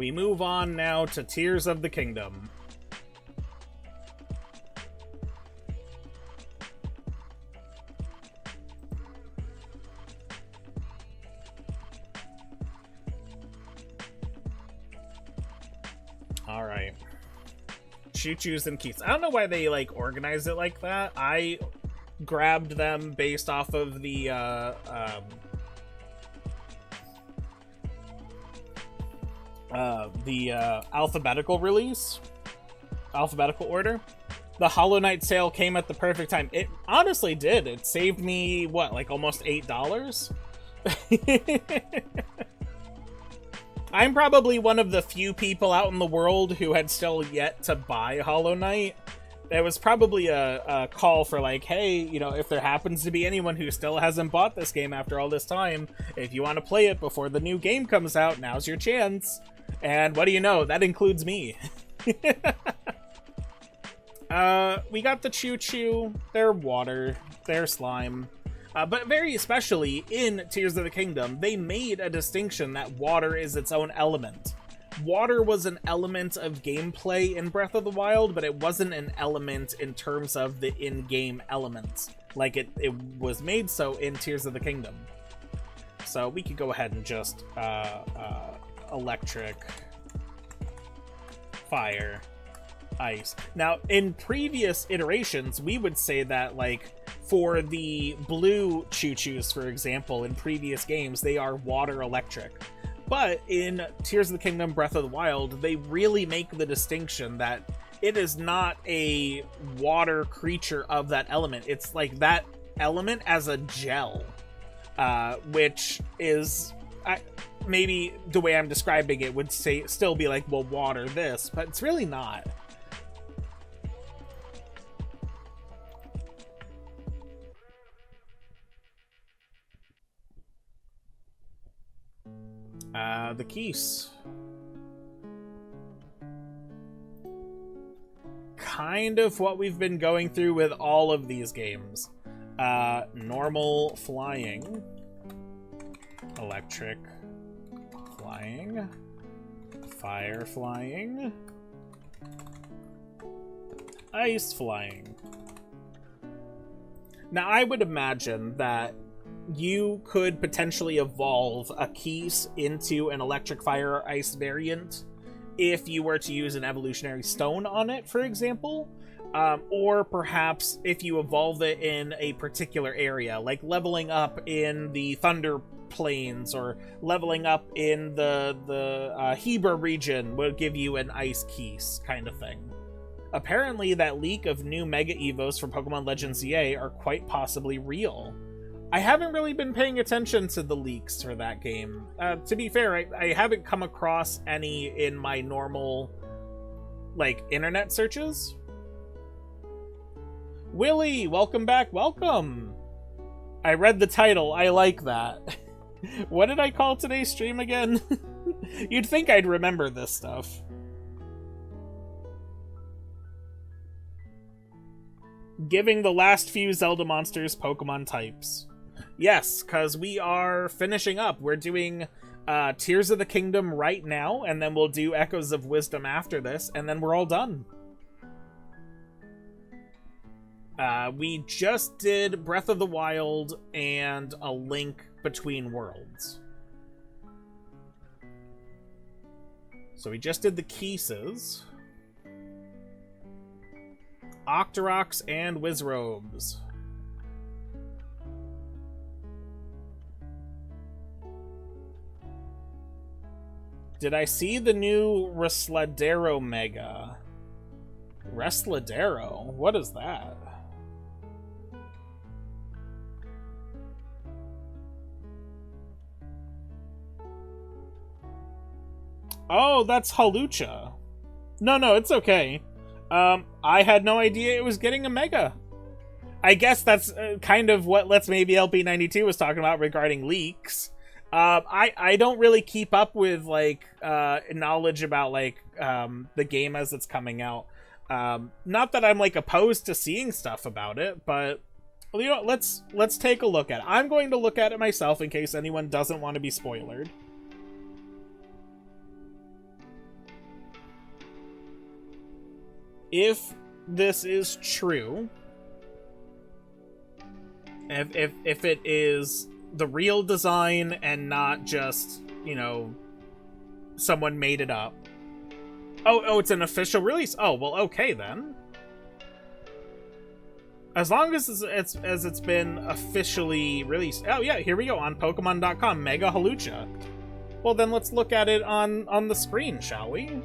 We move on now to Tears of the Kingdom. Alright. Choo-choos and keys. I don't know why they, like, organize it like that. I grabbed them based off of the, alphabetical release. Alphabetical order. The Hollow Knight sale came at the perfect time. It honestly did. It saved me, what, like almost $8? I'm probably one of the few people out in the world who had still yet to buy Hollow Knight. There was probably a call for like, hey, you know, if there happens to be anyone who still hasn't bought this game after all this time, if you want to play it before the new game comes out, now's your chance. And what do you know? That includes me. We got the Choo-Choo. They're water. They're slime. But very especially in Tears of the Kingdom, they made a distinction that water is its own element. Water was an element of gameplay in Breath of the Wild, but it wasn't an element in terms of the in-game elements, like it was made so in Tears of the Kingdom. So we could go ahead and just electric, fire, ice. Now, in previous iterations, we would say that, like, for the blue Choo-Choos, for example, in previous games, they are water electric. But in Tears of the Kingdom Breath of the Wild, they really make the distinction that it is not a water creature of that element. It's like that element as a gel, which is... maybe the way I'm describing it would still be like, well, water this, but it's really not. The keys. Kind of what we've been going through with all of these games. Normal flying. Electric flying. Fire flying. Ice flying. Now, I would imagine that you could potentially evolve a Keese into an electric, fire, or ice variant if you were to use an evolutionary stone on it, for example. Or perhaps if you evolve it in a particular area, like leveling up in the Thunder Plains or leveling up in the Heber region will give you an ice Keese kind of thing. Apparently, that leak of new Mega Evos for Pokemon Legends ZA are quite possibly real. I haven't really been paying attention to the leaks for that game. To be fair, I haven't come across any in my normal, like, internet searches. Willie, welcome back, welcome! I read the title, I like that. What did I call today's stream again? You'd think I'd remember this stuff. Giving the last few Zelda monsters Pokemon types. Yes, because we are finishing up. We're doing Tears of the Kingdom right now, and then we'll do Echoes of Wisdom after this, and then we're all done. We just did Breath of the Wild and A Link Between Worlds. So we just did the Keeses. Octoroks and Wizrobes. Did I see the new Resladero Mega? Resladero? What is that? Oh, that's Halucha. No, it's okay. I had no idea it was getting a Mega. I guess that's kind of what Let's Maybe LP92 was talking about regarding leaks. I don't really keep up with, like, knowledge about, like, the game as it's coming out. Not that I'm, like, opposed to seeing stuff about it, but, well, you know, let's take a look at it. I'm going to look at it myself in case anyone doesn't want to be spoilered. if this is true, if it is the real design and not just, you know, someone made it up. Oh, it's an official release. Oh, well, okay then. As long as it's been officially released. Oh yeah, here we go on Pokemon.com, Mega Hawlucha. Well, then let's look at it on the screen, shall we?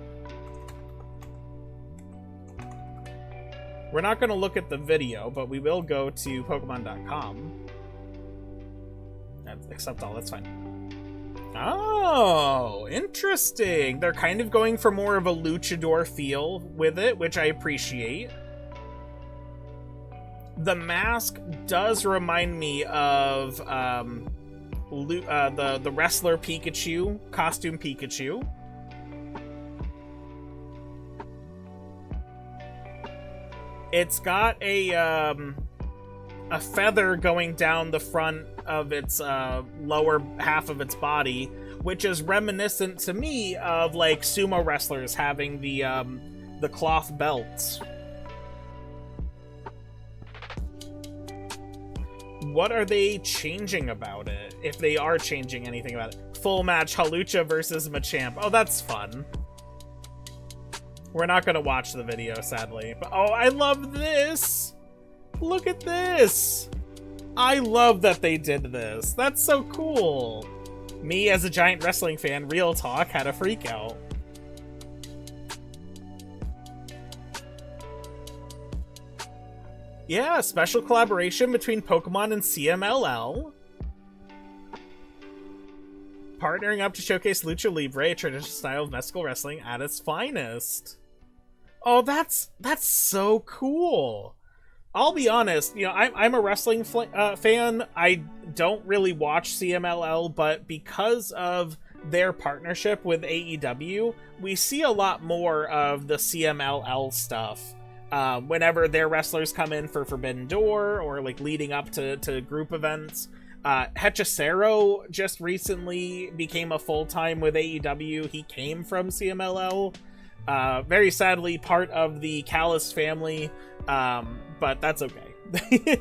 We're not going to look at the video, but we will go to Pokemon.com. Accept all, that's fine. Oh, interesting. They're kind of going for more of a luchador feel with it, which I appreciate. The mask does remind me of the wrestler Pikachu, costume Pikachu. It's got a feather going down the front of its lower half of its body, which is reminiscent to me of like sumo wrestlers having the cloth belts. What are they changing about it? If they are changing anything about it. Full match Hawlucha versus Machamp. Oh, that's fun. We're not gonna watch the video, sadly. But oh, I love this! Look at this! I love that they did this. That's so cool. Me, as a giant wrestling fan, real talk, had a freak out. Yeah, special collaboration between Pokemon and CMLL. Partnering up to showcase Lucha Libre, a traditional style of mystical wrestling at its finest. Oh, that's so cool. I'll be honest, you know, I'm a wrestling fan. I don't really watch CMLL, but because of their partnership with AEW, we see a lot more of the CMLL stuff. Whenever their wrestlers come in for Forbidden Door or like leading up to group events. Hechicero just recently became a full-time with AEW. He came from CMLL. Very sadly part of the Callis family, but that's okay.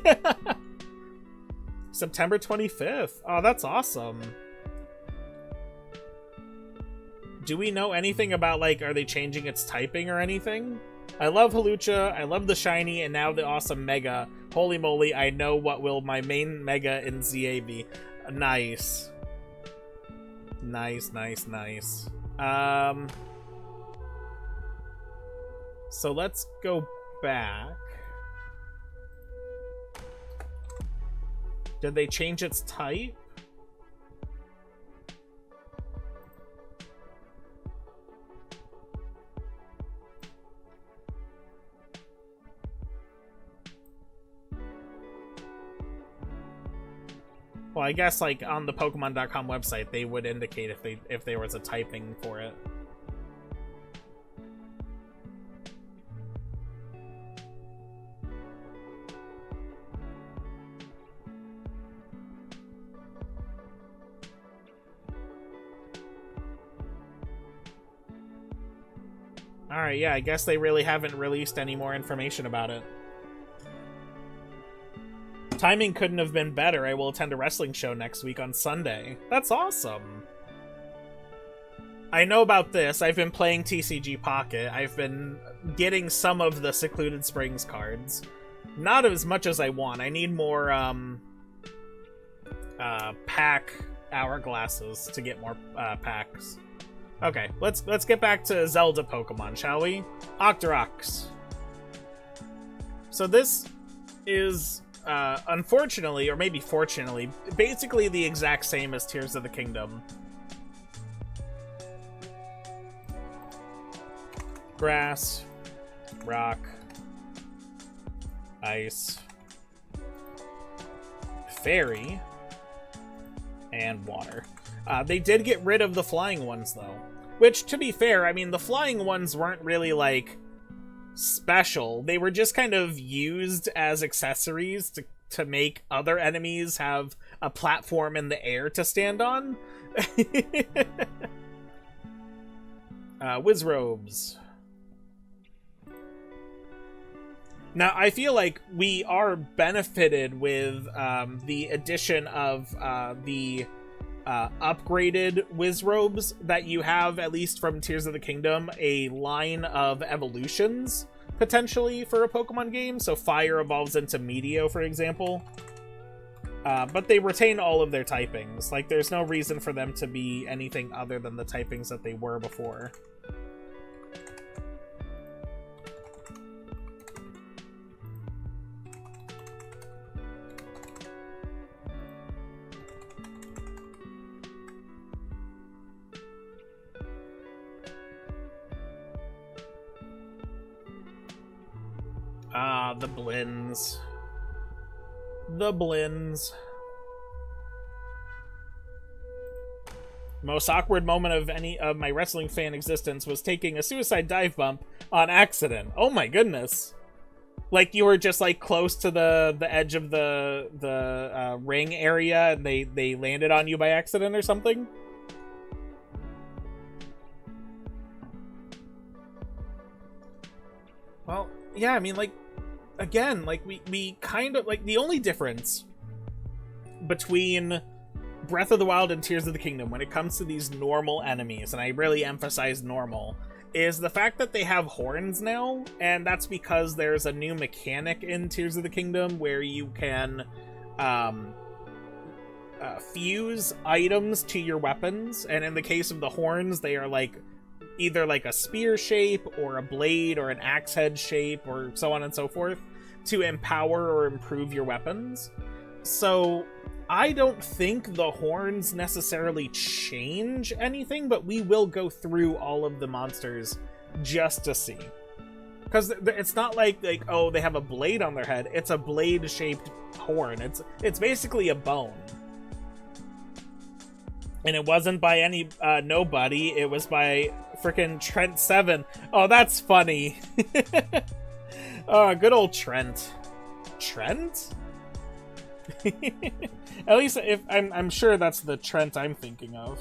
September 25th. Oh, that's awesome. Do we know anything about, like, are they changing its typing or anything? I love Hawlucha, I love the shiny, and now the awesome Mega. Holy moly, I know what will my main Mega in ZA be. Nice. Nice, nice, nice. So let's go back. Did they change its type? Well, I guess like on the Pokemon.com website, they would indicate if there was a typing for it. Alright, yeah, I guess they really haven't released any more information about it. Timing couldn't have been better. I will attend a wrestling show next week on Sunday. That's awesome. I know about this. I've been playing TCG Pocket. I've been getting some of the Secluded Springs cards. Not as much as I want. I need more pack hourglasses to get more packs. Okay, let's get back to Zelda Pokemon, shall we? Octoroks. So this is unfortunately, or maybe fortunately, basically the exact same as Tears of the Kingdom. Grass, rock, ice, fairy, and water. They did get rid of the flying ones, though. Which, to be fair, I mean, the flying ones weren't really, like, special. They were just kind of used as accessories to make other enemies have a platform in the air to stand on. Wizrobes. Now, I feel like we are benefited with the addition of the upgraded Wizrobes that you have, at least from Tears of the Kingdom, a line of evolutions, potentially, for a Pokemon game. So Fire evolves into Meteor, for example. But they retain all of their typings. Like, there's no reason for them to be anything other than the typings that they were before. The Blins. The Blins. Most awkward moment of any of my wrestling fan existence was taking a suicide dive bump on accident. Oh my goodness. Like, you were just, like, close to the edge of the ring area, and they landed on you by accident or something? Well, yeah, I mean, like, again, like, we kind of, like, the only difference between Breath of the Wild and Tears of the Kingdom when it comes to these normal enemies, and I really emphasize normal, is the fact that they have horns now, and that's because there's a new mechanic in Tears of the Kingdom where you can fuse items to your weapons, and in the case of the horns, they are like either like a spear shape or a blade or an axe head shape or so on and so forth to empower or improve your weapons. So I don't think the horns necessarily change anything, but we will go through all of the monsters just to see. Because it's not like, oh, they have a blade on their head. It's a blade-shaped horn. It's basically a bone. And it wasn't by any nobody. It was by frickin' Trent7. Oh, that's funny. Oh, good old Trent. Trent? At least if I'm sure that's the Trent I'm thinking of.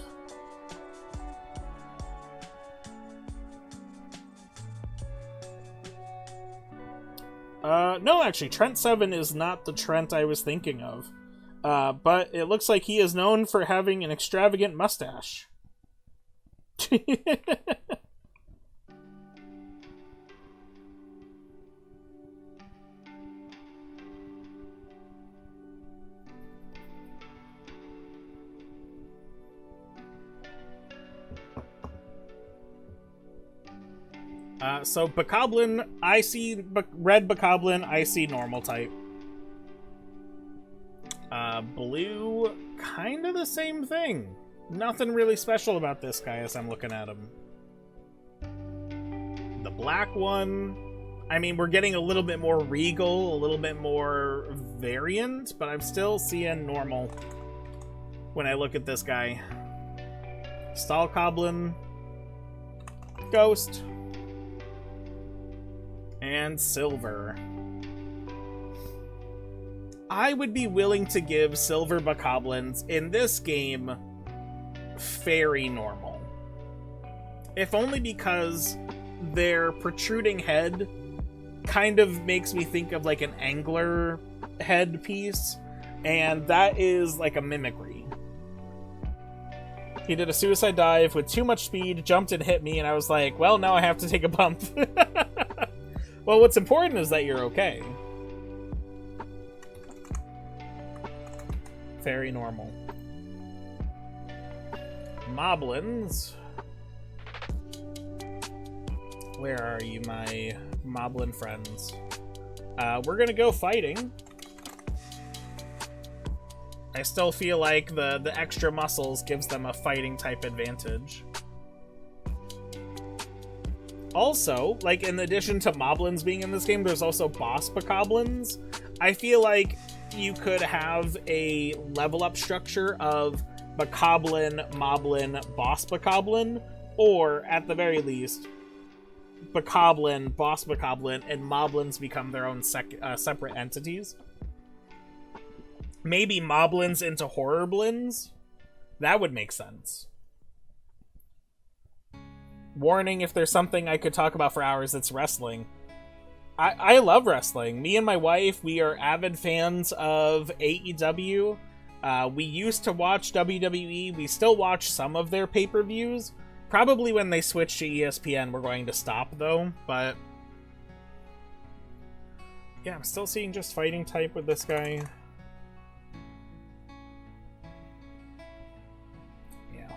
No, actually, Trent7 is not the Trent I was thinking of. But it looks like he is known for having an extravagant mustache. So Bokoblin, I see red Bokoblin, I see normal type. Blue, kind of the same thing. Nothing really special about this guy as I'm looking at him. The black one, I mean, we're getting a little bit more regal, a little bit more variant, but I'm still seeing normal when I look at this guy. Stalkoblin, Ghost, and Silver. I would be willing to give Silver Bokoblins in this game very normal. If only because their protruding head kind of makes me think of like an angler head piece, and that is like a mimicry. He did a suicide dive with too much speed, jumped and hit me, and I was like, well, now I have to take a bump. Well, what's important is that you're okay. Very normal. Moblins. Where are you, my Moblin friends? We're gonna go fighting. I still feel like the extra muscles gives them a fighting type advantage. Also, like, in addition to Moblins being in this game, there's also boss Bokoblins. I feel like you could have a level up structure of Bokoblin, Moblin, boss Bokoblin, or at the very least, Bokoblin, boss Bokoblin, and Moblins become their own separate entities. Maybe Moblins into Horrorblins? That would make sense. Warning, if there's something I could talk about for hours, it's wrestling. I love wrestling. Me and my wife, we are avid fans of AEW. We used to watch WWE. We still watch some of their pay-per-views. Probably when they switch to ESPN, we're going to stop, though. But yeah, I'm still seeing just fighting type with this guy. Yeah.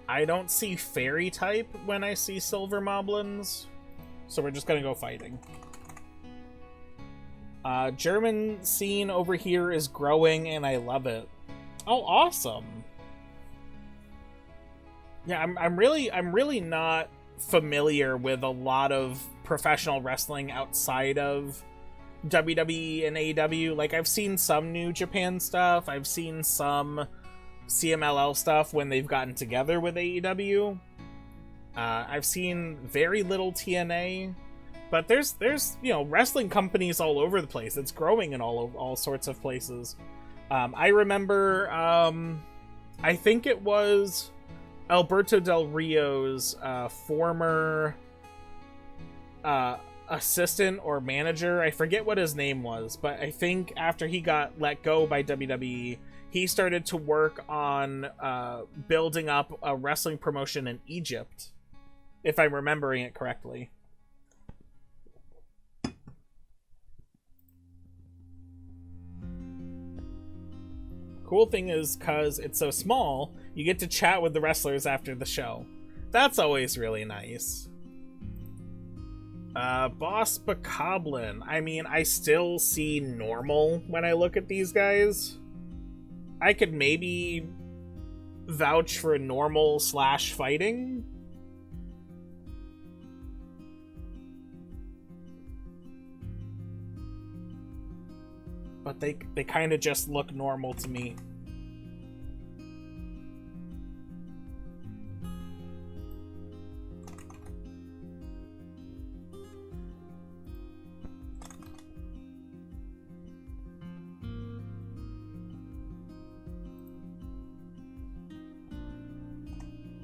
I don't see fairy type when I see silver moblins, so we're just gonna go fighting. German scene over here is growing, and I love it. Oh, awesome! Yeah, I'm really not familiar with a lot of professional wrestling outside of WWE and AEW. Like, I've seen some New Japan stuff. I've seen some CMLL stuff when they've gotten together with AEW. I've seen very little TNA. But there's wrestling companies all over the place. It's growing in all sorts of places. I remember, I think it was Alberto Del Rio's former assistant or manager. I forget what his name was, but I think after he got let go by WWE, he started to work on building up a wrestling promotion in Egypt, if I'm remembering it correctly. Cool thing is, because it's so small, you get to chat with the wrestlers after the show. That's always really nice. Boss Bokoblin. I mean, I still see normal when I look at these guys. I could maybe vouch for normal / fighting. But they kind of just look normal to me.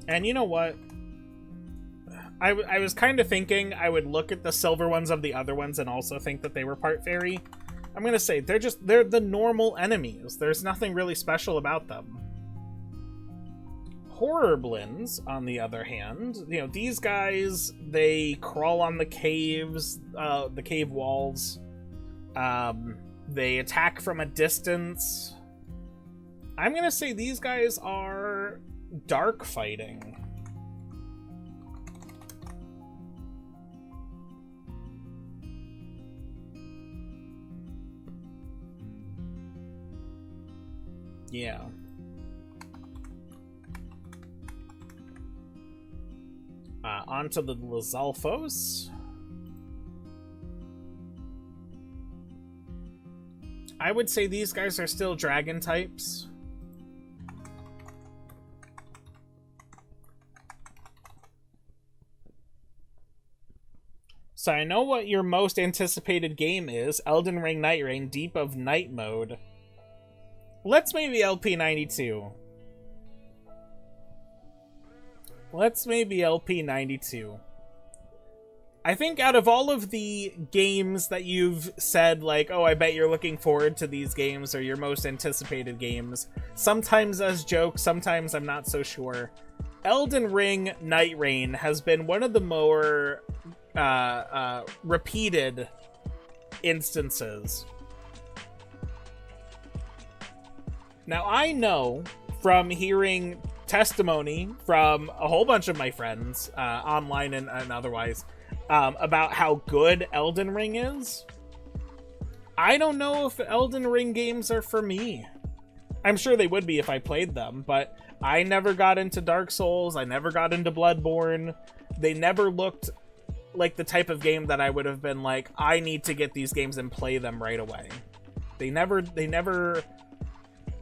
And you know what? I was kind of thinking I would look at the silver ones of the other ones and also think that they were part fairy. I'm gonna say they're the normal enemies. There's nothing really special about them. Horriblins, on the other hand, these guys, they crawl on the caves, the cave walls. They attack from a distance. I'm gonna say these guys are dark fighting. Yeah. Onto the Lizalfos. I would say these guys are still dragon types. So I know what your most anticipated game is. Elden Ring Night Rain, Deep of Night mode. Let's maybe LP92. Let's maybe LP92. I think out of all of the games that you've said, like, oh, I bet you're looking forward to these games, or your most anticipated games, sometimes as jokes, sometimes I'm not so sure, Elden Ring Night Rain has been one of the more repeated instances. Now, I know from hearing testimony from a whole bunch of my friends, online and otherwise, about how good Elden Ring is. I don't know if Elden Ring games are for me. I'm sure they would be if I played them, but I never got into Dark Souls, I never got into Bloodborne. They never looked like the type of game that I would have been like, I need to get these games and play them right away. They never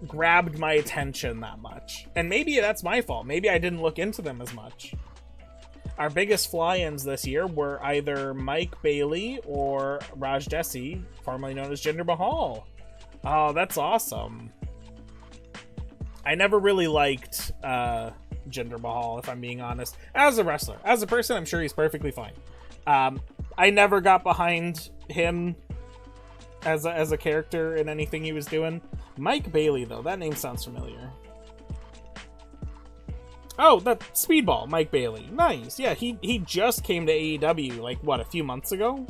grabbed my attention that much. And maybe that's my fault. Maybe I didn't look into them as much. Our biggest fly-ins this year were either Mike Bailey or Raj Desi, formerly known as Jinder Mahal. Oh, that's awesome. I never really liked Jinder Mahal, if I'm being honest. As a wrestler. As a person, I'm sure he's perfectly fine. I never got behind him as a character in anything he was doing. Mike Bailey, though, that name sounds familiar. Oh, that Speedball, Mike Bailey. Nice. Yeah, he just came to AEW, like, what, a few months ago?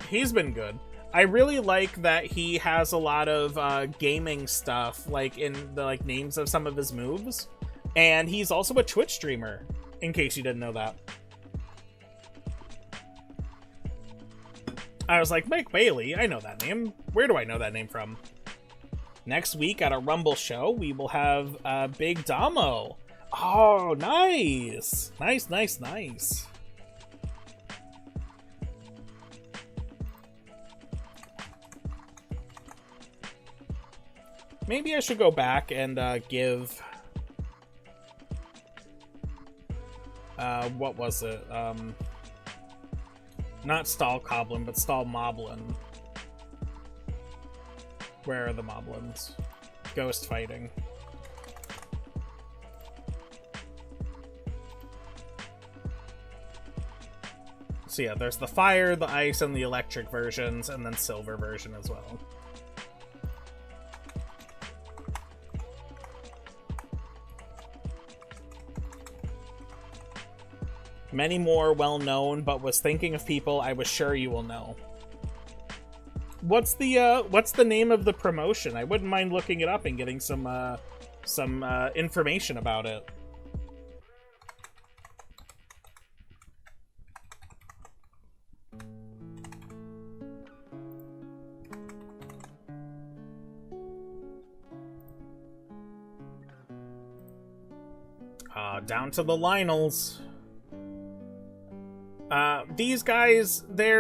He's been good. I really like that he has a lot of gaming stuff, like, in the names of some of his moves. And he's also a Twitch streamer, in case you didn't know that. I was like, Mike Bailey, I know that name. Where do I know that name from? Next week at a Rumble show, we will have Big Damo. Oh, nice. Nice, nice, nice. Maybe I should go back and give... what was it? Not Stall Coblin, but Stall Moblin. Where are the Moblins? Ghost fighting. So yeah, there's the fire, the ice, and the electric versions, and then silver version as well. Many more well-known, but was thinking of people I was sure you will know. What's the name of the promotion? I wouldn't mind looking it up and getting some information about it. Down to the Lionels. These guys, they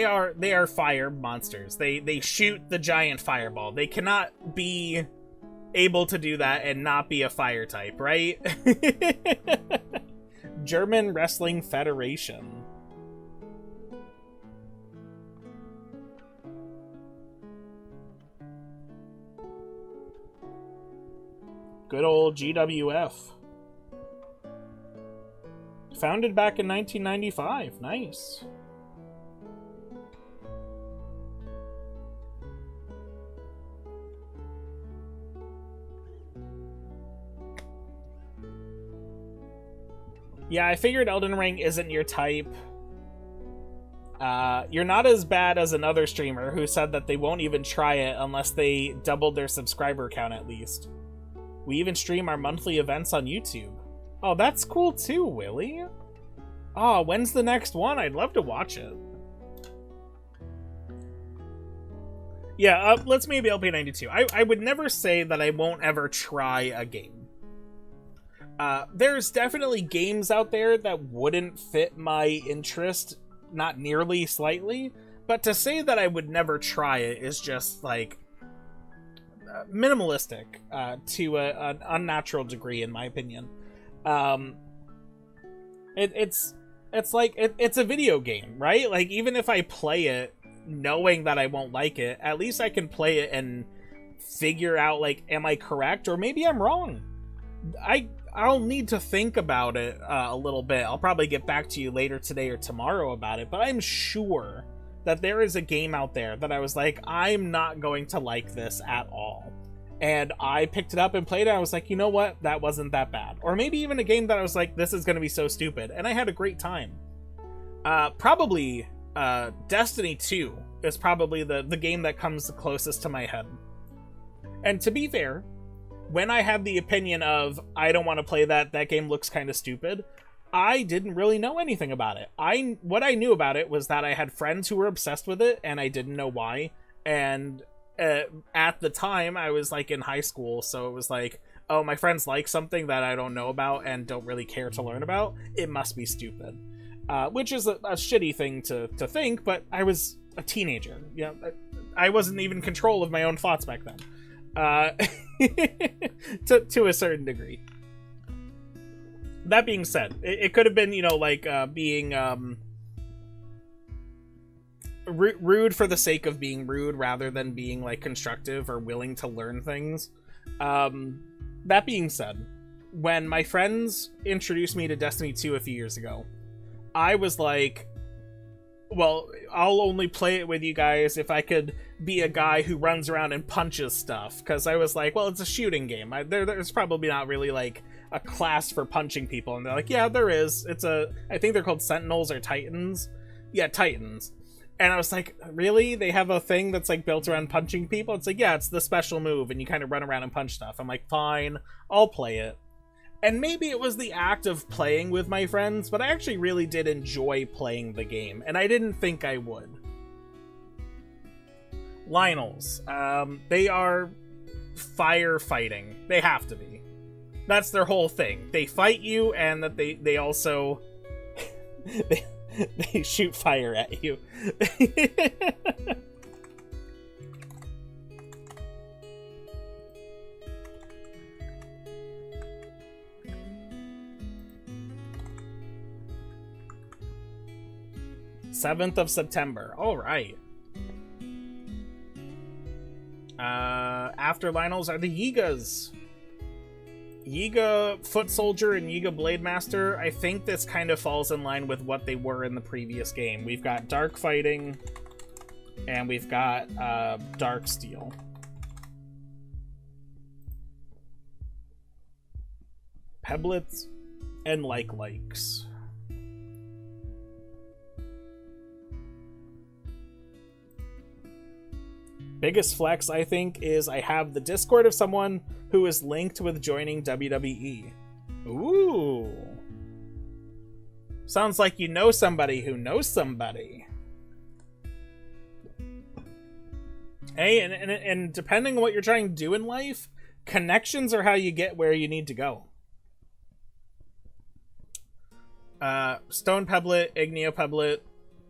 are fire monsters. They shoot the giant fireball. They cannot be able to do that and not be a fire type, right? German Wrestling Federation. Good old GWF. Founded back in 1995. Nice. Yeah, I figured Elden Ring isn't your type. You're not as bad as another streamer who said that they won't even try it unless they doubled their subscriber count at least. We even stream our monthly events on YouTube. Oh, that's cool too, Willie. Oh, when's the next one? I'd love to watch it. Yeah, let's maybe LP92. I would never say that I won't ever try a game. There's definitely games out there that wouldn't fit my interest, not nearly slightly, but to say that I would never try it is just, like, minimalistic to an unnatural degree, in my opinion. It's like, it's a video game, right? Like, even if I play it knowing that I won't like it, at least I can play it and figure out, like, am I correct? Or maybe I'm wrong. I'll need to think about it a little bit. I'll probably get back to you later today or tomorrow about it, but I'm sure that there is a game out there that I was like, I'm not going to like this at all. And I picked it up and played it, and I was like, you know what? That wasn't that bad. Or maybe even a game that I was like, this is going to be so stupid. And I had a great time. Probably Destiny 2 is probably the game that comes the closest to my head. And to be fair, when I had the opinion of, I don't want to play that game looks kind of stupid, I didn't really know anything about it. What I knew about it was that I had friends who were obsessed with it, and I didn't know why. And at the time, I was like in high school, so it was like, oh, my friends like something that I don't know about and don't really care to learn about. It must be stupid. Which is a shitty thing to think, but I was a teenager. Yeah, I wasn't even in control of my own thoughts back then. uh, to a certain degree. That being said, it could have been, you know, like being rude for the sake of being rude rather than being like constructive or willing to learn things. That being said, when my friends introduced me to Destiny 2 a few years ago, I was like, well, I'll only play it with you guys if I could be a guy who runs around and punches stuff, because I was like, well, it's a shooting game. There's probably not really like a class for punching people, and they're like, yeah, there is. I think they're called Sentinels or Titans. Yeah, Titans. And I was like, really? They have a thing that's like built around punching people? It's like, yeah, it's the special move, and you kind of run around and punch stuff. I'm like, fine, I'll play it. And maybe it was the act of playing with my friends, but I actually really did enjoy playing the game, and I didn't think I would. Lynels. They are firefighting. They have to be. That's their whole thing. They fight you, and that they also they shoot fire at you. September 7th. All right. After Lynels are the Yigas. Yiga Foot Soldier and Yiga Blade Master. I think this kind of falls in line with what they were in the previous game. We've got Dark Fighting, and we've got Dark Steel. Peblets and likes. Biggest flex, I think, is I have the Discord of someone who is linked with joining WWE. Ooh. Sounds like you know somebody who knows somebody. Hey, and depending on what you're trying to do in life, connections are how you get where you need to go. Stone Pebblet, Igneo Pebblet,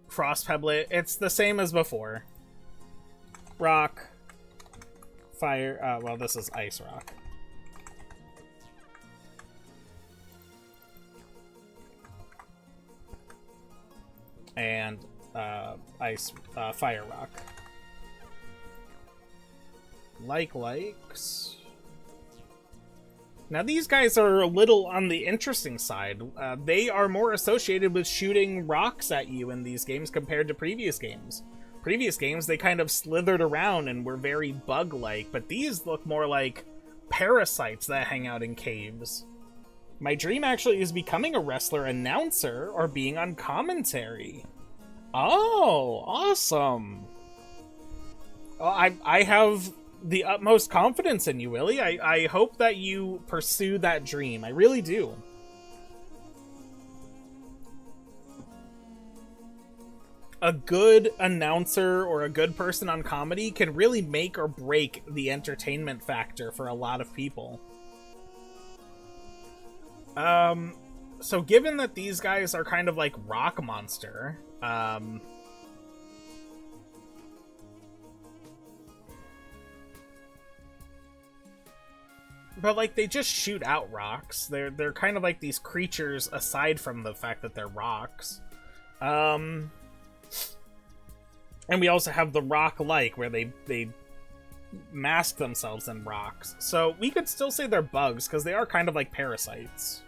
Frost Pebblet, it's the same as before. Rock, fire, well, this is ice rock. And ice, fire rock. Likes. Now these guys are a little on the interesting side. They are more associated with shooting rocks at you in these games compared to previous games. Previous games, they kind of slithered around and were very bug-like, but these look more like parasites that hang out in caves. My dream actually is becoming a wrestler announcer or being on commentary. Oh, awesome. Well, I have the utmost confidence in you, Willie. I hope that you pursue that dream. I really do. A good announcer or a good person on comedy can really make or break the entertainment factor for a lot of people. So given that these guys are kind of like Rock Monster, but like they just shoot out rocks. They're kind of like these creatures aside from the fact that they're rocks. And we also have the rock-like, where they mask themselves in rocks. So we could still say they're bugs, because they are kind of like parasites.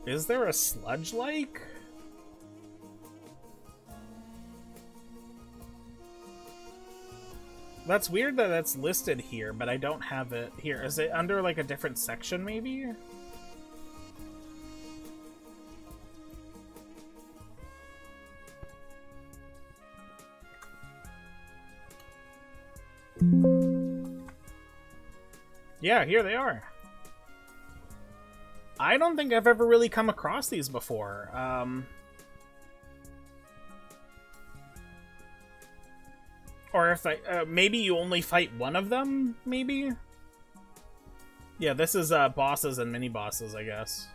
Is there a sludge-like? That's weird that that's listed here, but I don't have it here. Is it under, like, a different section, maybe? Yeah, here they are. I don't think I've ever really come across these before. Or if maybe you only fight one of them, maybe? Yeah, this is bosses and mini-bosses, I guess.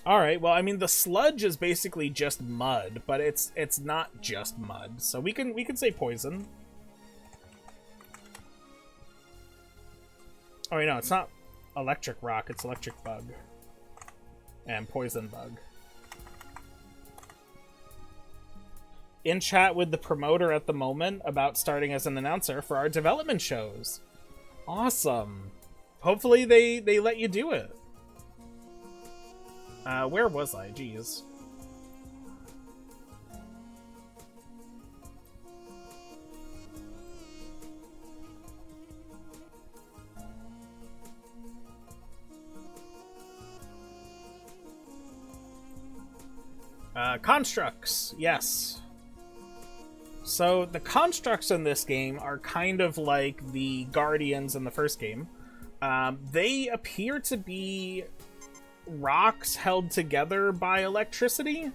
Alright, well, I mean, the sludge is basically just mud, but it's not just mud. So we can say poison. Oh, wait, no, it's not electric rock, it's electric bug. And poison bug. In chat with the promoter at the moment about starting as an announcer for our development shows. Awesome. Hopefully they let you do it. Where was I? Jeez. Constructs. Yes. So the constructs in this game are kind of like the Guardians in the first game. They appear to be rocks held together by electricity.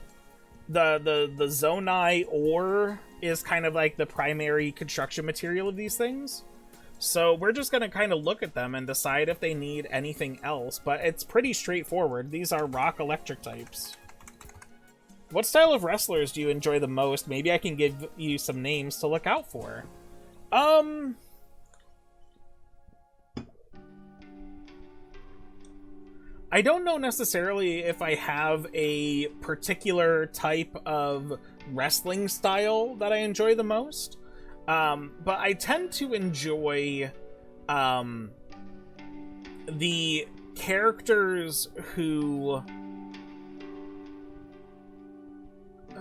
The Zonai ore is kind of like the primary construction material of these things. So we're just going to kind of look at them and decide if they need anything else, but it's pretty straightforward. These are rock electric types. What style of wrestlers do you enjoy the most? Maybe I can give you some names to look out for. I don't know necessarily if I have a particular type of wrestling style that I enjoy the most. But I tend to enjoy the characters who...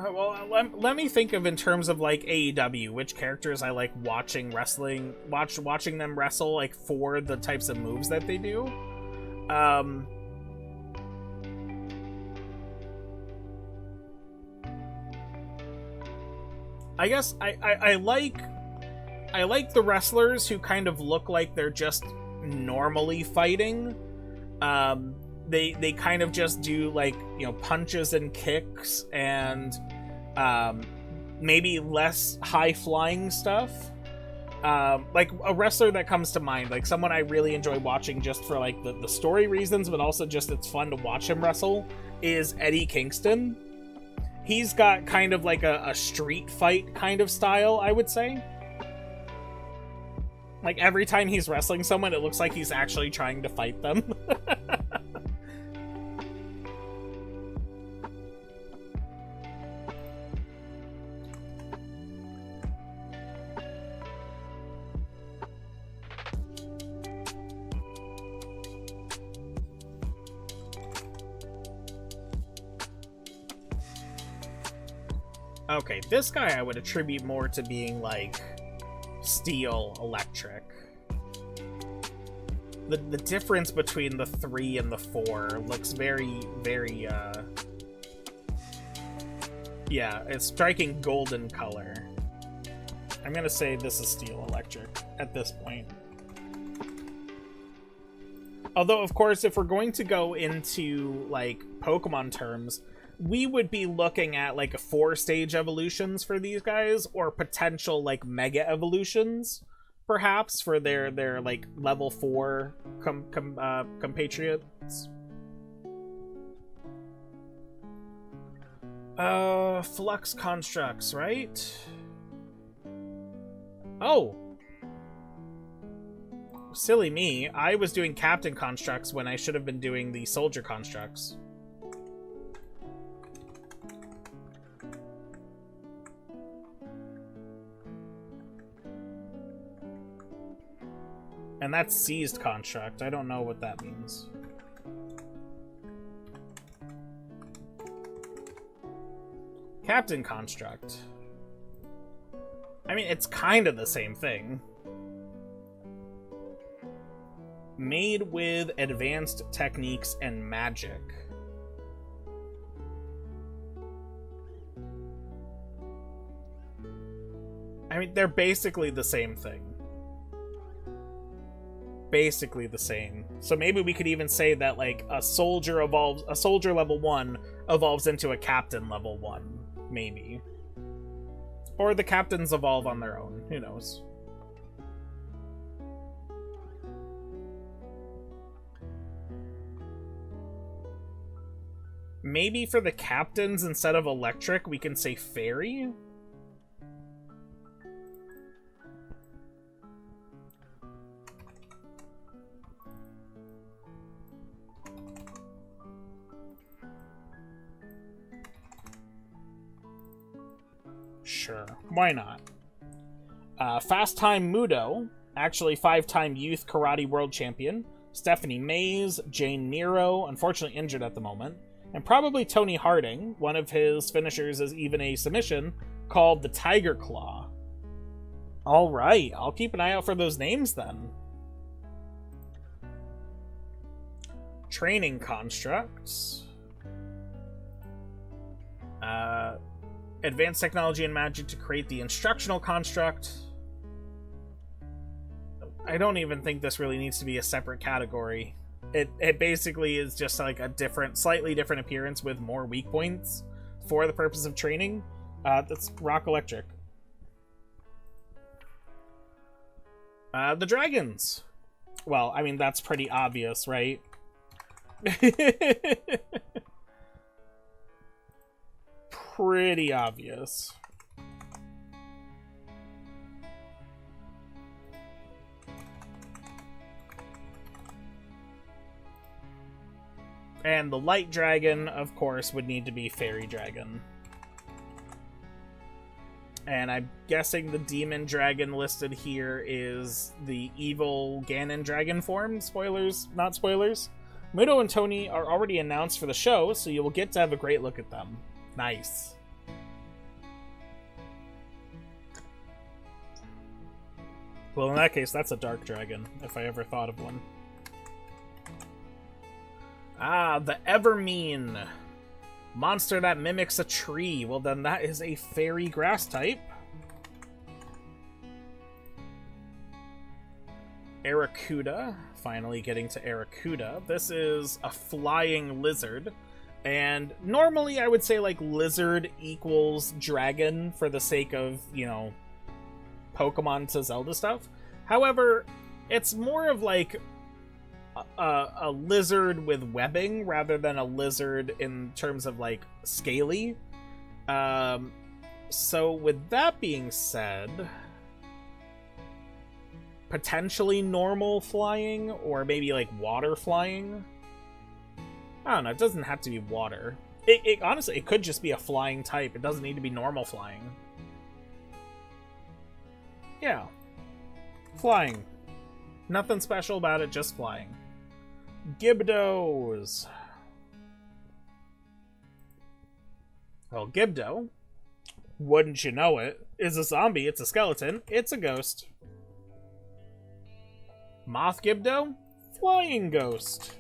well, let me think of in terms of like AEW, which characters I like watching wrestling, watching them wrestle, like for the types of moves that they do. I guess I like the wrestlers who kind of look like they're just normally fighting. They kind of just do, like, you know, punches and kicks and maybe less high-flying stuff. Like, a wrestler that comes to mind, like, someone I really enjoy watching just for, like, the story reasons, but also just it's fun to watch him wrestle, is Eddie Kingston. He's got kind of like a street fight kind of style, I would say. Like, every time he's wrestling someone, it looks like he's actually trying to fight them. Okay, this guy I would attribute more to being, like, steel electric. The difference between the 3 and the 4 looks very, very, yeah, it's striking golden color. I'm gonna say this is steel electric at this point. Although, of course, if we're going to go into, like, Pokemon terms, we would be looking at, like, 4-stage evolutions for these guys, or potential, like, mega evolutions, perhaps, for their like, level 4 compatriots. Flux constructs, right? Oh! Silly me, I was doing Captain constructs when I should have been doing the Soldier constructs. And that's seized construct. I don't know what that means. Captain construct. I mean, it's kind of the same thing. Made with advanced techniques and magic. I mean, they're basically the same thing. Basically the same. So maybe we could even say that, like, a soldier level 1 evolves into a captain level 1. Maybe. Or the captains evolve on their own. Who knows? Maybe for the captains, instead of electric, we can say fairy? Sure, why not? Fast Time Mudo, actually 5-time Youth Karate World Champion. Stephanie Mays, Jane Nero, unfortunately injured at the moment. And probably Tony Harding. One of his finishers is even a submission called the Tiger Claw. Alright, I'll keep an eye out for those names then. Training constructs. Advanced technology and magic to create the instructional construct. I don't even think this really needs to be a separate category. It basically is just like a slightly different appearance with more weak points for the purpose of training. That's rock electric. The dragons. Well, I mean, that's pretty obvious, right? Pretty obvious. And the light dragon, of course, would need to be fairy dragon. And I'm guessing the demon dragon listed here is the evil Ganon dragon form. Spoilers, not spoilers. Mudo and Tony are already announced for the show, so you will get to have a great look at them. Nice. Well, in that case, that's a dark dragon, if I ever thought of one. Ah, the Evermean. Monster that mimics a tree. Well, then that is a fairy grass type. Aracuda. Finally getting to Aracuda. This is a flying lizard. And normally I would say, like, lizard equals dragon for the sake of, you know, Pokemon to Zelda stuff. However, it's more of, like, a lizard with webbing rather than a lizard in terms of, like, scaly. So with that being said, potentially normal flying, or maybe, like, water flying. I don't know, it doesn't have to be water. Honestly, it could just be a flying type. It doesn't need to be normal flying. Yeah. Flying. Nothing special about it, just flying. Gibdos. Well, Gibdo, wouldn't you know it, is a zombie, it's a skeleton, it's a ghost. Moth Gibdo, flying ghost.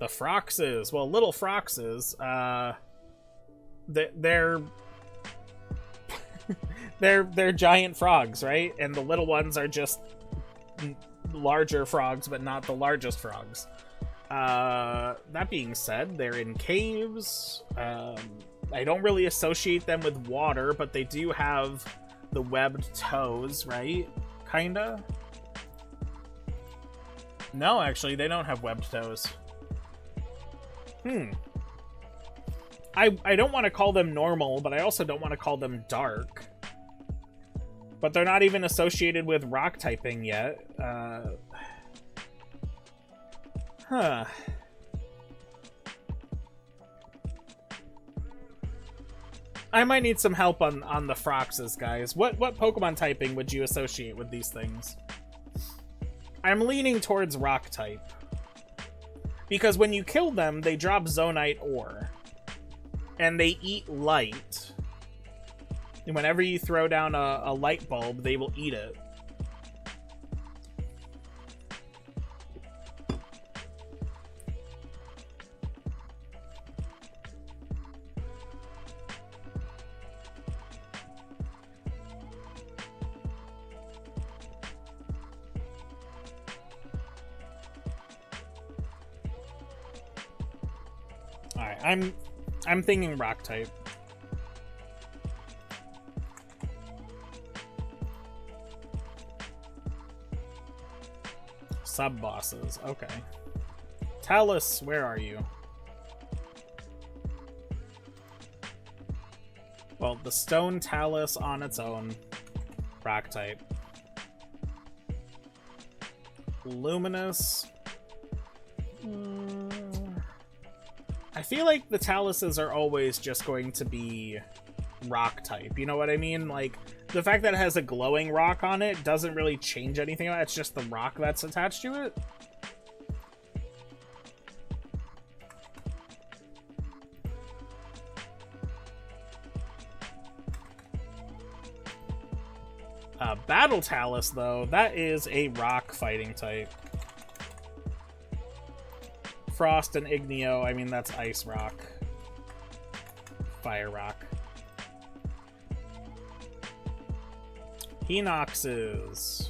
The Froxes, well, little Froxes, they're giant frogs, right? And the little ones are just larger frogs, but not the largest frogs. That being said, they're in caves. I don't really associate them with water, but they do have the webbed toes, right? Kinda? No, actually, they don't have webbed toes. I don't want to call them normal, but I also don't want to call them dark. But they're not even associated with rock typing yet. Huh. I might need some help on the Froxes, guys. What Pokemon typing would you associate with these things? I'm leaning towards rock type. Because when you kill them, they drop Zonite ore. And they eat light. And whenever you throw down a light bulb, they will eat it. Alright, I'm thinking rock type. Sub-bosses, okay. Talus, where are you? Well, the stone Talus on its own. Rock type. Luminous. I feel like the Taluses are always just going to be rock type. You know what I mean? Like, the fact that it has a glowing rock on it doesn't really change anything about it. It's just the rock that's attached to it. Battle Talus, though, that is a rock fighting type. Frost and Igneo, I mean, that's ice rock. Fire rock. Hinoxes.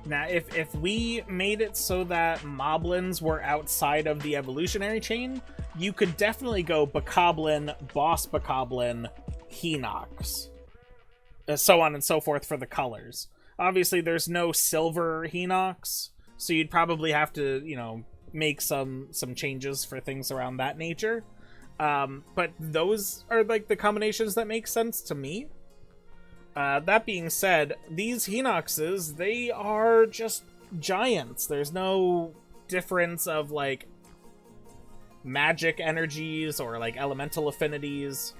Now, if we made it so that moblins were outside of the evolutionary chain, you could definitely go Bokoblin, Boss Bokoblin, Hinox. So on and so forth for the colors. Obviously, there's no silver Hinox, so you'd probably have to, you know, make some changes for things around that nature. But those are, like, the combinations that make sense to me. That being said, these Hinoxes, they are just giants. There's no difference of, like, magic energies or, like, elemental affinities.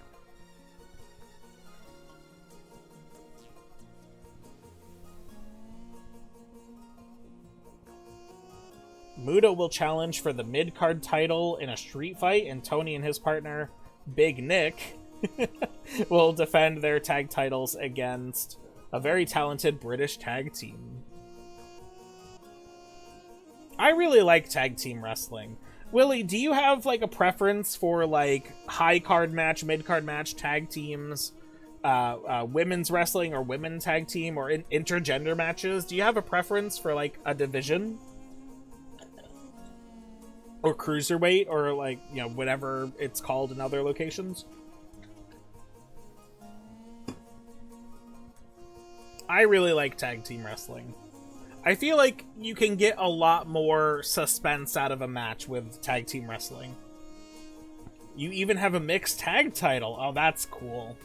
Muda will challenge for the mid-card title in a street fight, and Tony and his partner, Big Nick, will defend their tag titles against a very talented British tag team. I really like tag team wrestling. Willie, do you have, like, a preference for, like, high card match, mid card match, tag teams, women's wrestling or women tag team, or intergender matches? Do you have a preference for, like, a division? Or cruiserweight, or, like, you know, whatever it's called in other locations? I really like tag team wrestling. I feel like you can get a lot more suspense out of a match with tag team wrestling. You even have a mixed tag title. Oh, that's cool.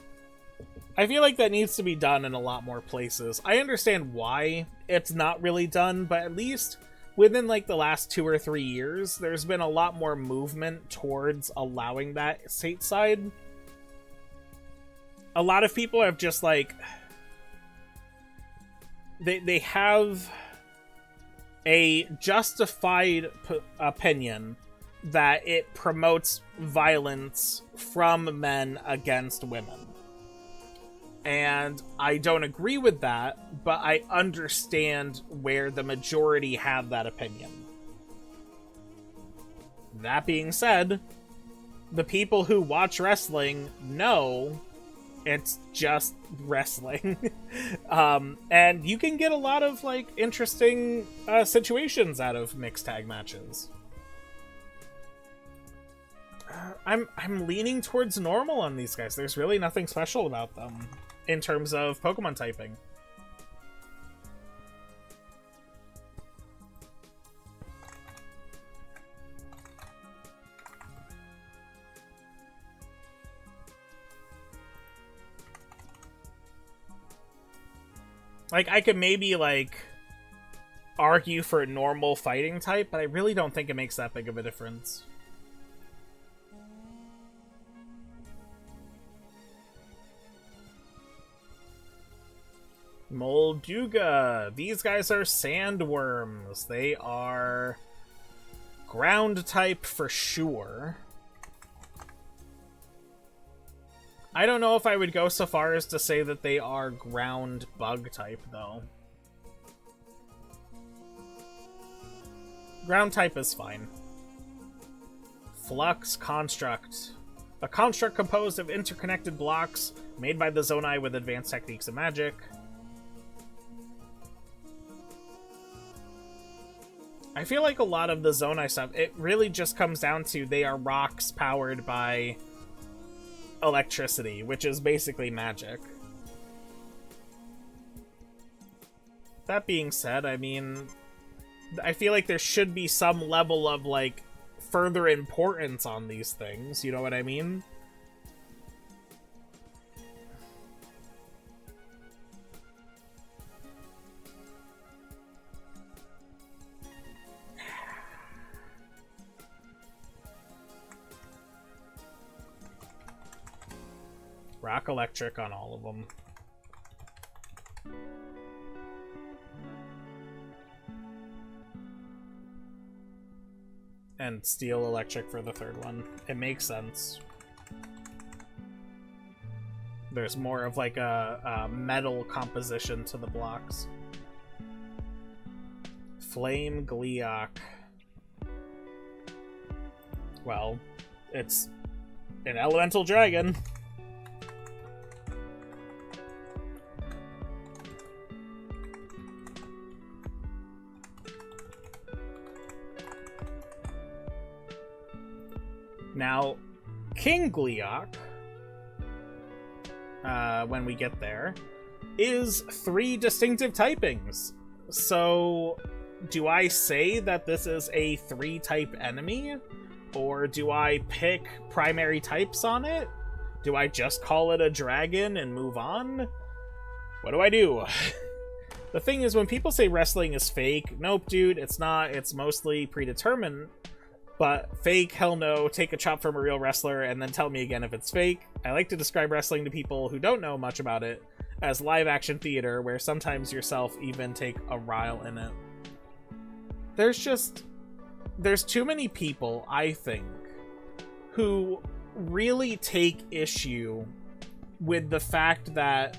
I feel like that needs to be done in a lot more places. I understand why it's not really done, but at least within, like, the last 2 or 3 years, there's been a lot more movement towards allowing that stateside. A lot of people have just, like, they have a justified opinion that it promotes violence from men against women. And I don't agree with that, but I understand where the majority have that opinion. That being said, the people who watch wrestling know it's just wrestling. And you can get a lot of, like, interesting situations out of mixed tag matches. I'm leaning towards normal on these guys. There's really nothing special about them in terms of Pokemon typing. Like, I could maybe, like, argue for a normal fighting type, but I really don't think it makes that big of a difference. Molduga. These guys are sandworms. They are ground type for sure. I don't know if I would go so far as to say that they are ground bug type, though. Ground type is fine. Flux Construct. A construct composed of interconnected blocks made by the Zonai with advanced techniques of magic. I feel like a lot of the Zonai stuff, it really just comes down to they are rocks powered by electricity, which is basically magic. That being said, I mean, I feel like there should be some level of, like, further importance on these things, you know what I mean? Rock electric on all of them. And steel electric for the third one. It makes sense. There's more of like a metal composition to the blocks. Flame Gleeok. Well, it's an elemental dragon. Now, King Gleeok, when we get there, is 3 distinctive typings. So, do I say that this is a 3-type enemy? Or do I pick primary types on it? Do I just call it a dragon and move on? What do I do? The thing is, when people say wrestling is fake, nope, dude, it's not. It's mostly predetermined. But fake, hell no, take a chop from a real wrestler and then tell me again if it's fake. I like to describe wrestling to people who don't know much about it as live-action theater, where sometimes yourself even take a rile in it. There's too many people, I think, who really take issue with the fact that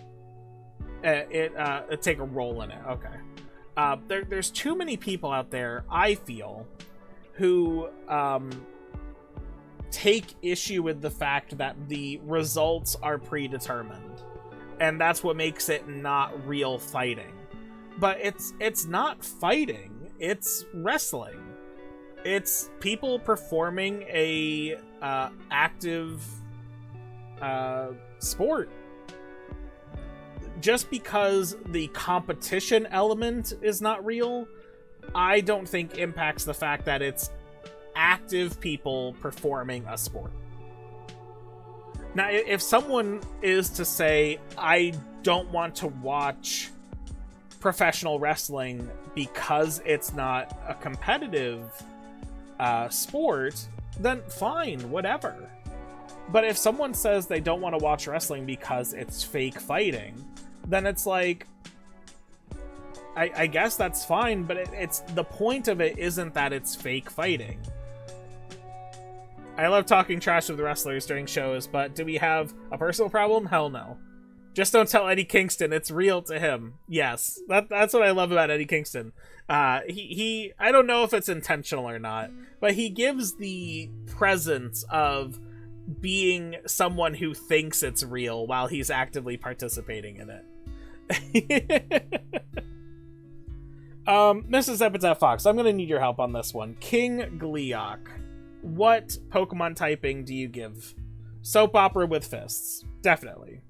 it take a role in it. Okay. There's too many people out there, I feel, who take issue with the fact that the results are predetermined, and that's what makes it not real fighting. But it's not fighting, it's wrestling. It's people performing a active sport. Just because the competition element is not real, I don't think impacts the fact that it's active people performing a sport. Now, if someone is to say, I don't want to watch professional wrestling because it's not a competitive sport, then fine, whatever. But if someone says they don't want to watch wrestling because it's fake fighting, then it's like, I guess that's fine, but it's the point of it isn't that it's fake fighting. I love talking trash with wrestlers during shows, but do we have a personal problem? Hell no. Just don't tell Eddie Kingston, it's real to him. Yes, that's what I love about Eddie Kingston. He I don't know if it's intentional or not, but he gives the presence of being someone who thinks it's real while he's actively participating in it. Mrs. Epitaph Fox, I'm gonna need your help on this one. King Gleeok. What Pokemon typing do you give? Soap opera with fists. Definitely.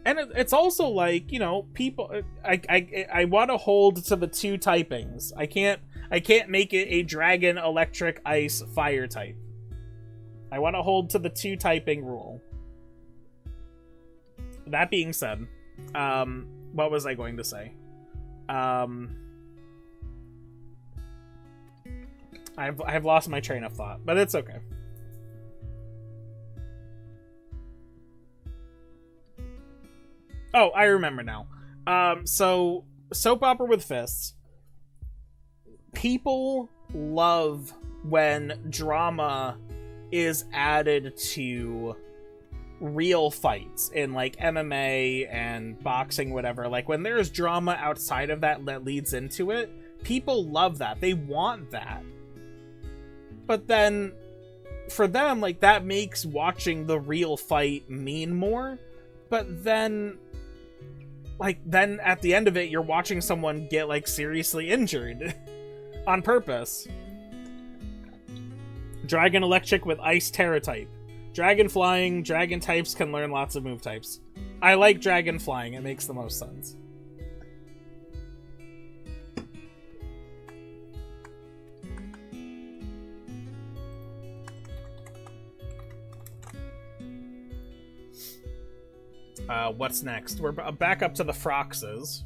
And it's also like, you know, people, I want to hold to the 2 typings. I can't make it a dragon, electric, ice, fire type. I want to hold to the 2 typing rule. That being said, what was I going to say? I've lost my train of thought, but it's okay. Oh, I remember now. So soap opera with fists. People love when drama is added to real fights in like MMA and boxing, whatever. Like when there's drama outside of that leads into it, people love that. They want that. But then for them, like, that makes watching the real fight mean more. But then, like, then at the end of it, you're watching someone get, like, seriously injured on purpose. Dragon Electric with Ice Terra type. Dragon Flying, Dragon types can learn lots of move types. I like Dragon Flying, it makes the most sense. What's next? We're back up to the Froxes.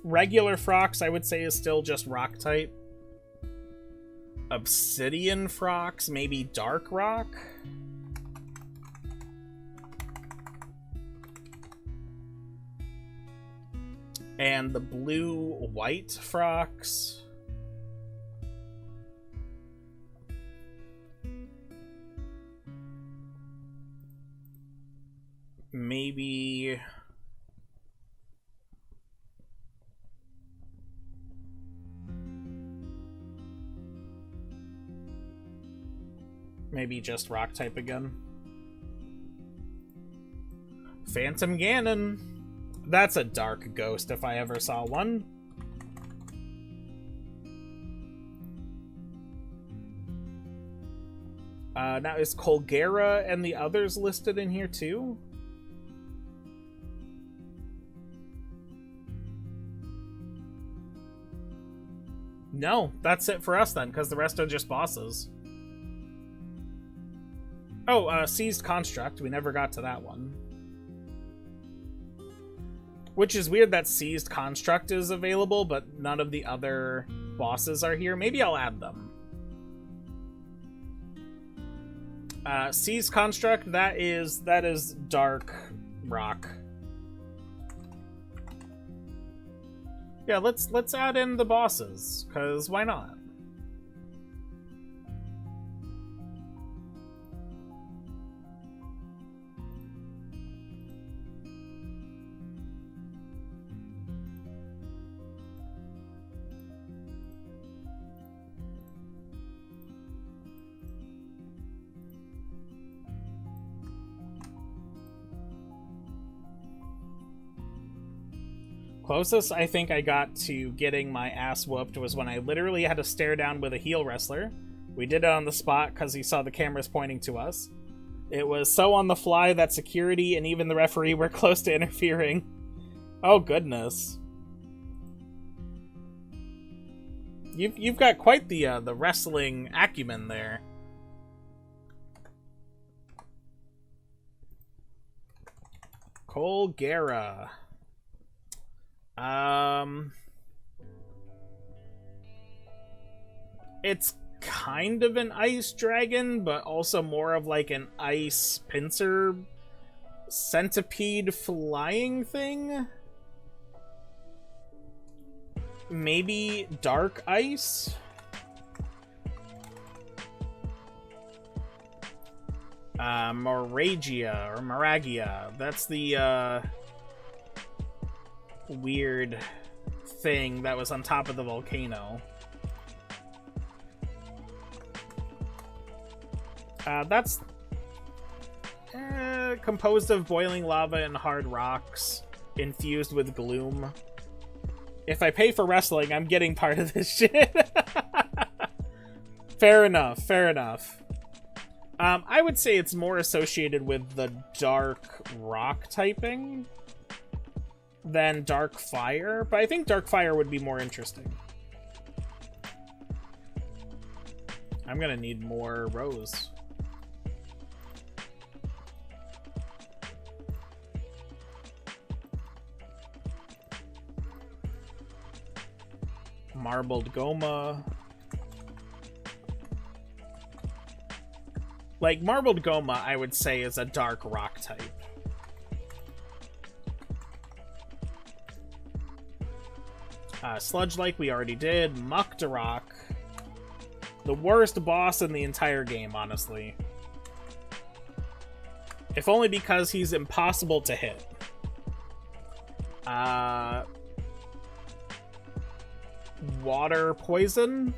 Regular Frox, I would say, is still just rock type. Obsidian Frox, maybe dark rock. And the blue-white Frox. Maybe just rock type again. Phantom Ganon. That's a dark ghost if I ever saw one. Now is Colgera and the others listed in here too? No, that's it for us then, because the rest are just bosses. Oh, Seized Construct. We never got to that one. Which is weird that Seized Construct is available, but none of the other bosses are here. Maybe I'll add them. Seized Construct, that is dark rock. Yeah, let's add in the bosses, cause why not? Closest I think I got to getting my ass whooped was when I literally had to stare down with a heel wrestler. We did it on the spot because he saw the cameras pointing to us. It was so on the fly that security and even the referee were close to interfering. Oh goodness. You've got quite the wrestling acumen there. Colgera. It's kind of an ice dragon, but also more of like an ice pincer centipede flying thing. Maybe dark ice? Moragia or Moragia. That's the weird thing that was on top of the volcano. That's composed of boiling lava and hard rocks infused with gloom. If I pay for wrestling, I'm getting part of this shit. Fair enough, fair enough. I would say it's more associated with the dark rock typing than dark fire, but I think dark fire would be more interesting. I'm gonna need more rows. Marbled Goma. Like, Marbled Goma, I would say, is a dark rock type. Sludge-like we already did. Mukdarok. The worst boss in the entire game, honestly. If only because he's impossible to hit. Water poison?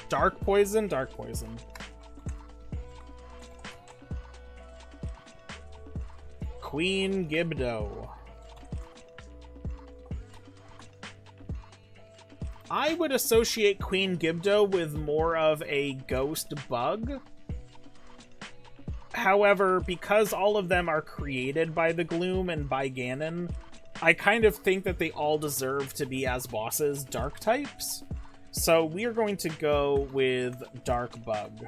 Dark poison? Dark poison. Queen Gibdo. I would associate Queen Gibdo with more of a ghost bug. However, because all of them are created by the Gloom and by Ganon, I kind of think that they all deserve to be, as bosses, dark types. So we are going to go with Dark Bug.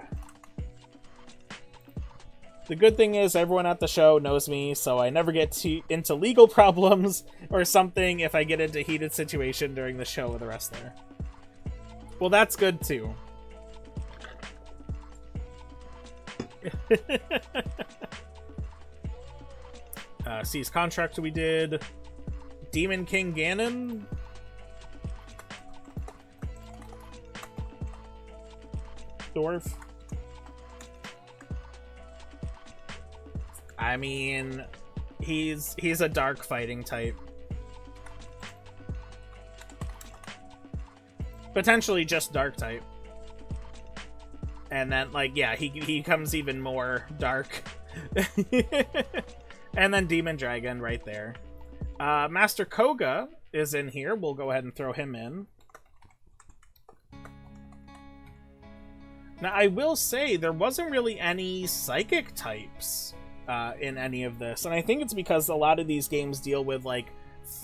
The good thing is everyone at the show knows me, so I never get into legal problems or something if I get into a heated situation during the show with a wrestler. Well, that's good too. Seize Contract we did. Demon King Ganon. Dwarf. I mean, he's a dark fighting type. Potentially just dark type. And then, like, yeah, he becomes even more dark. And then Demon Dragon right there. Master Koga is in here. We'll go ahead and throw him in. Now, I will say there wasn't really any psychic types in any of this. And I think it's because a lot of these games deal with, like,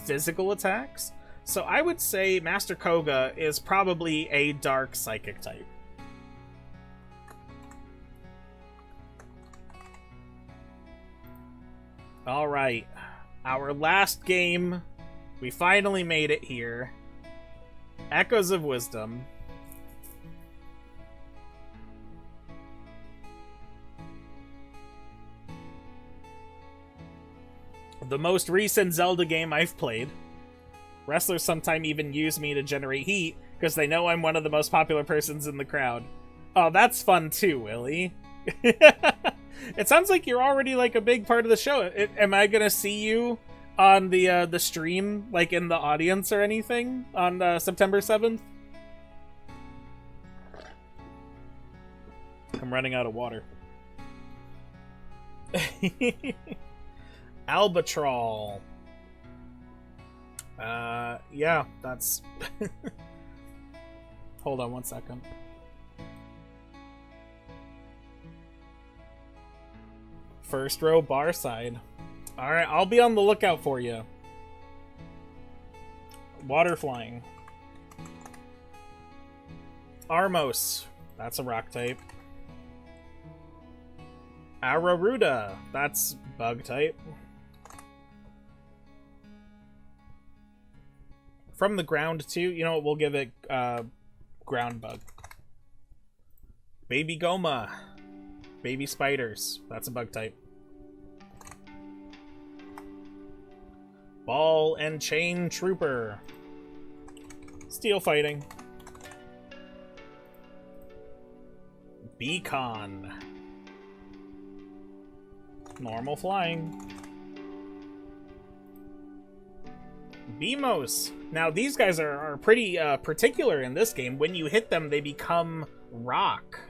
physical attacks. So I would say Master Koga is probably a dark psychic type. Alright, our last game. We finally made it here. Echoes of Wisdom. The most recent Zelda game I've played. Wrestlers sometimes even use me to generate heat, because they know I'm one of the most popular persons in the crowd. Oh, that's fun too, Willie. It sounds like you're already, like, a big part of the show. Am I gonna see you on the stream, like, in the audience or anything, on September 7th? I'm running out of water. Albatroll. Yeah, that's... Hold on one second. First row bar side. Alright, I'll be on the lookout for you. Water flying. Armos. That's a rock type. Araruda. That's bug type. From the ground too. You know what? We'll give it ground bug. Baby Goma. Baby spiders. That's a bug type. Ball and chain trooper. Steel fighting. Beacon. Normal flying. Beamos. Now these guys are pretty particular in this game. When you hit them, they become rock.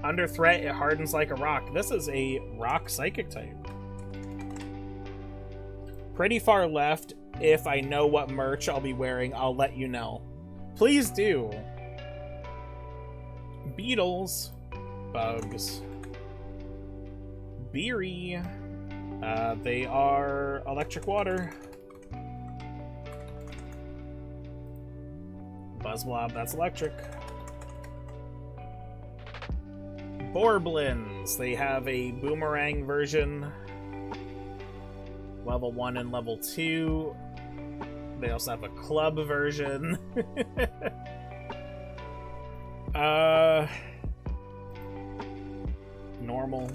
Under threat, it hardens like a rock. This is a rock psychic type. Pretty far left. If I know what merch I'll be wearing, I'll let you know. Please do. Beetles. Bugs. Beery. They are electric water. Buzzblob, that's electric. Borblins. They have a boomerang version. Level 1 and level 2. They also have a club version. Normal.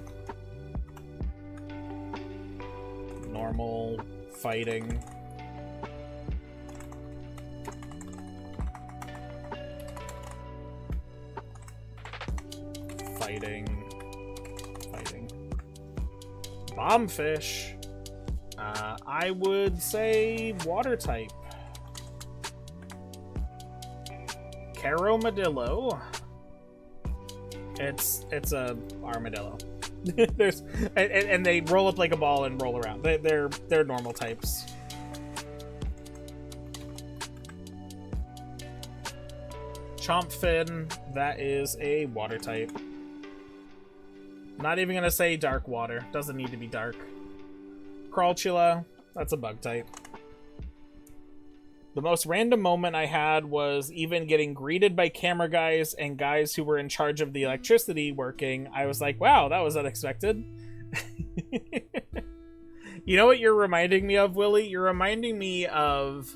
Normal fighting. Fighting. Bombfish. I would say water type. Caromadillo. It's a armadillo. There's and they roll up like a ball and roll around. They're normal types. Chompfin, that is a water type. Not even gonna say dark water. Doesn't need to be dark. Crawlchula, that's a bug type. The most random moment I had was even getting greeted by camera guys and guys who were in charge of the electricity working. I was like, wow, that was unexpected. You know what you're reminding me of, Willie? You're reminding me of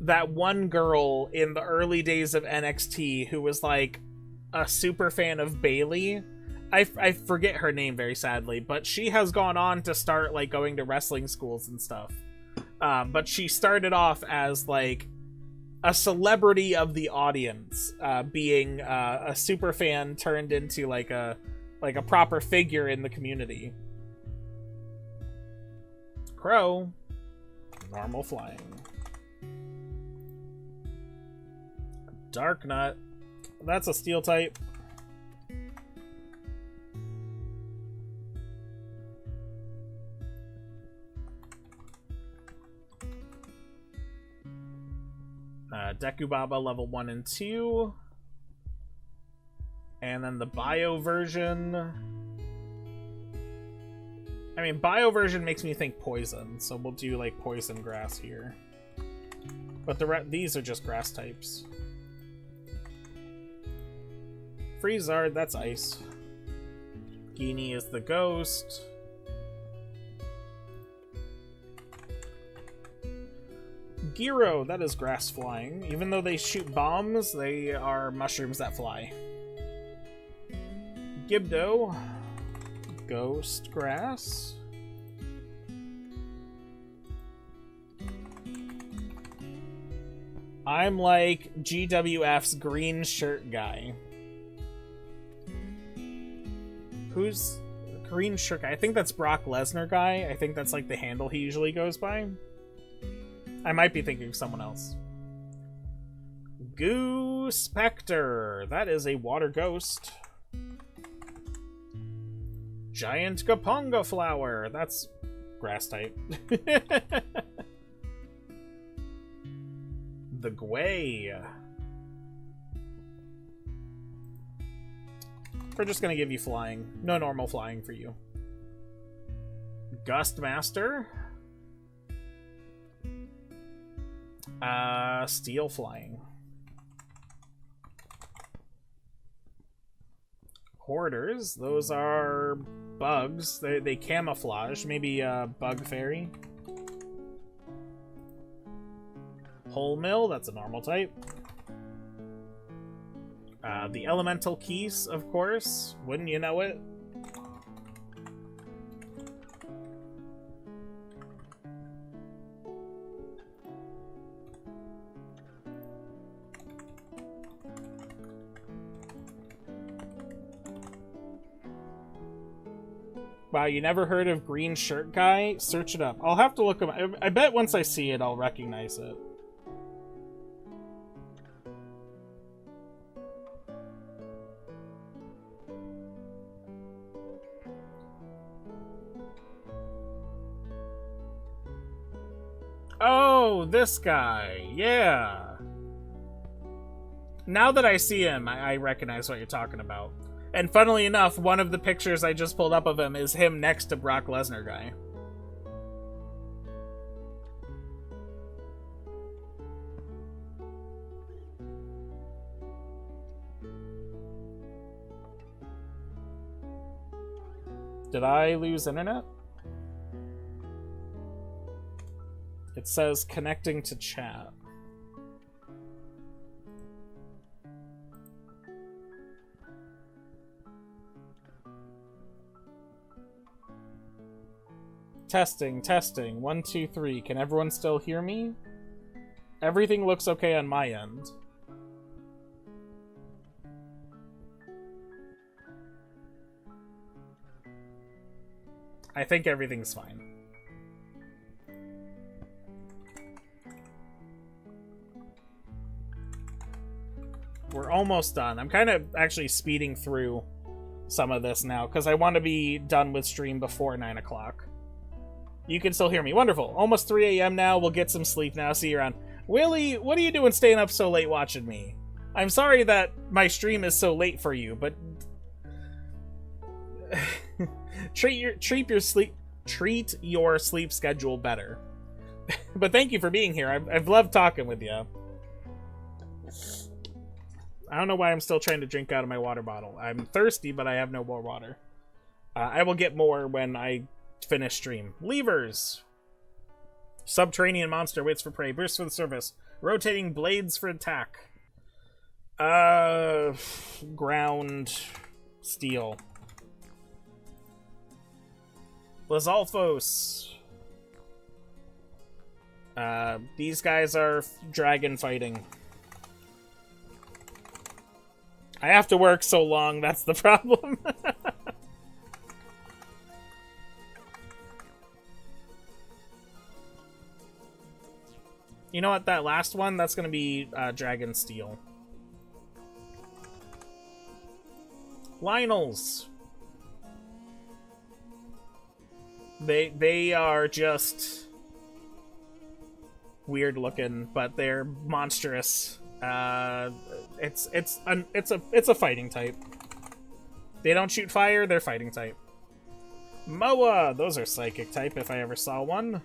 that one girl in the early days of NXT who was like a super fan of Bailey. I forget her name very sadly, but she has gone on to start like going to wrestling schools and stuff. But she started off as like a celebrity of the audience, being a super fan turned into like a proper figure in the community. Crow, normal flying. Dark Nut, that's a steel type. Dekubaba level 1 and 2. And then the bio version. I mean, bio version makes me think poison, so we'll do like poison grass here. But these are just grass types. Freezard, that's ice. Genie is the ghost. Gyro, that is grass flying. Even though they shoot bombs, they are mushrooms that fly. Gibdo, ghost grass. I'm like GWF's green shirt guy. Who's green shirt guy? I think that's Brock Lesnar guy. I think that's like the handle he usually goes by. I might be thinking of someone else. Goo Spectre. That is a water ghost. Giant Kaponga flower. That's grass type. The Gwei. We're just gonna give you flying. No normal flying for you. Gustmaster. Steel flying. Hoarders, those are bugs. They camouflage. Maybe a bug fairy. Whole mill, that's a normal type. The elemental keys, of course. Wouldn't you know it? Wow, you never heard of Green Shirt Guy? Search it up. I'll have to look him. I bet once I see it, I'll recognize it. Oh, this guy. Yeah. Now that I see him, I recognize what you're talking about. And funnily enough, one of the pictures I just pulled up of him is him next to Brock Lesnar guy. Did I lose internet? It says connecting to chat. Testing, testing. 1, 2, 3. Can everyone still hear me? Everything looks okay on my end. I think everything's fine. we're almost done. I'm kind of actually speeding through some of this now because I want to be done with stream before 9 o'clock. You can still hear me. Wonderful. Almost 3 a.m. now. We'll get some sleep now. See you around. Willie, what are you doing staying up so late watching me? I'm sorry that my stream is so late for you, but treat your sleep schedule better. But thank you for being here. I've loved talking with you. I don't know why I'm still trying to drink out of my water bottle. I'm thirsty, but I have no more water. I will get more when I finish stream. Levers. Subterranean monster waits for prey. Burst for the surface. Rotating blades for attack. Ground. Steel. Lizalfos. These guys are dragon fighting. I have to work so long, that's the problem. You know what, that last one, that's gonna be Dragon Steel. Lionels. They are just weird looking, but they're monstrous. It's a fighting type. They don't shoot fire, they're fighting type. Moa, those are psychic type if I ever saw one.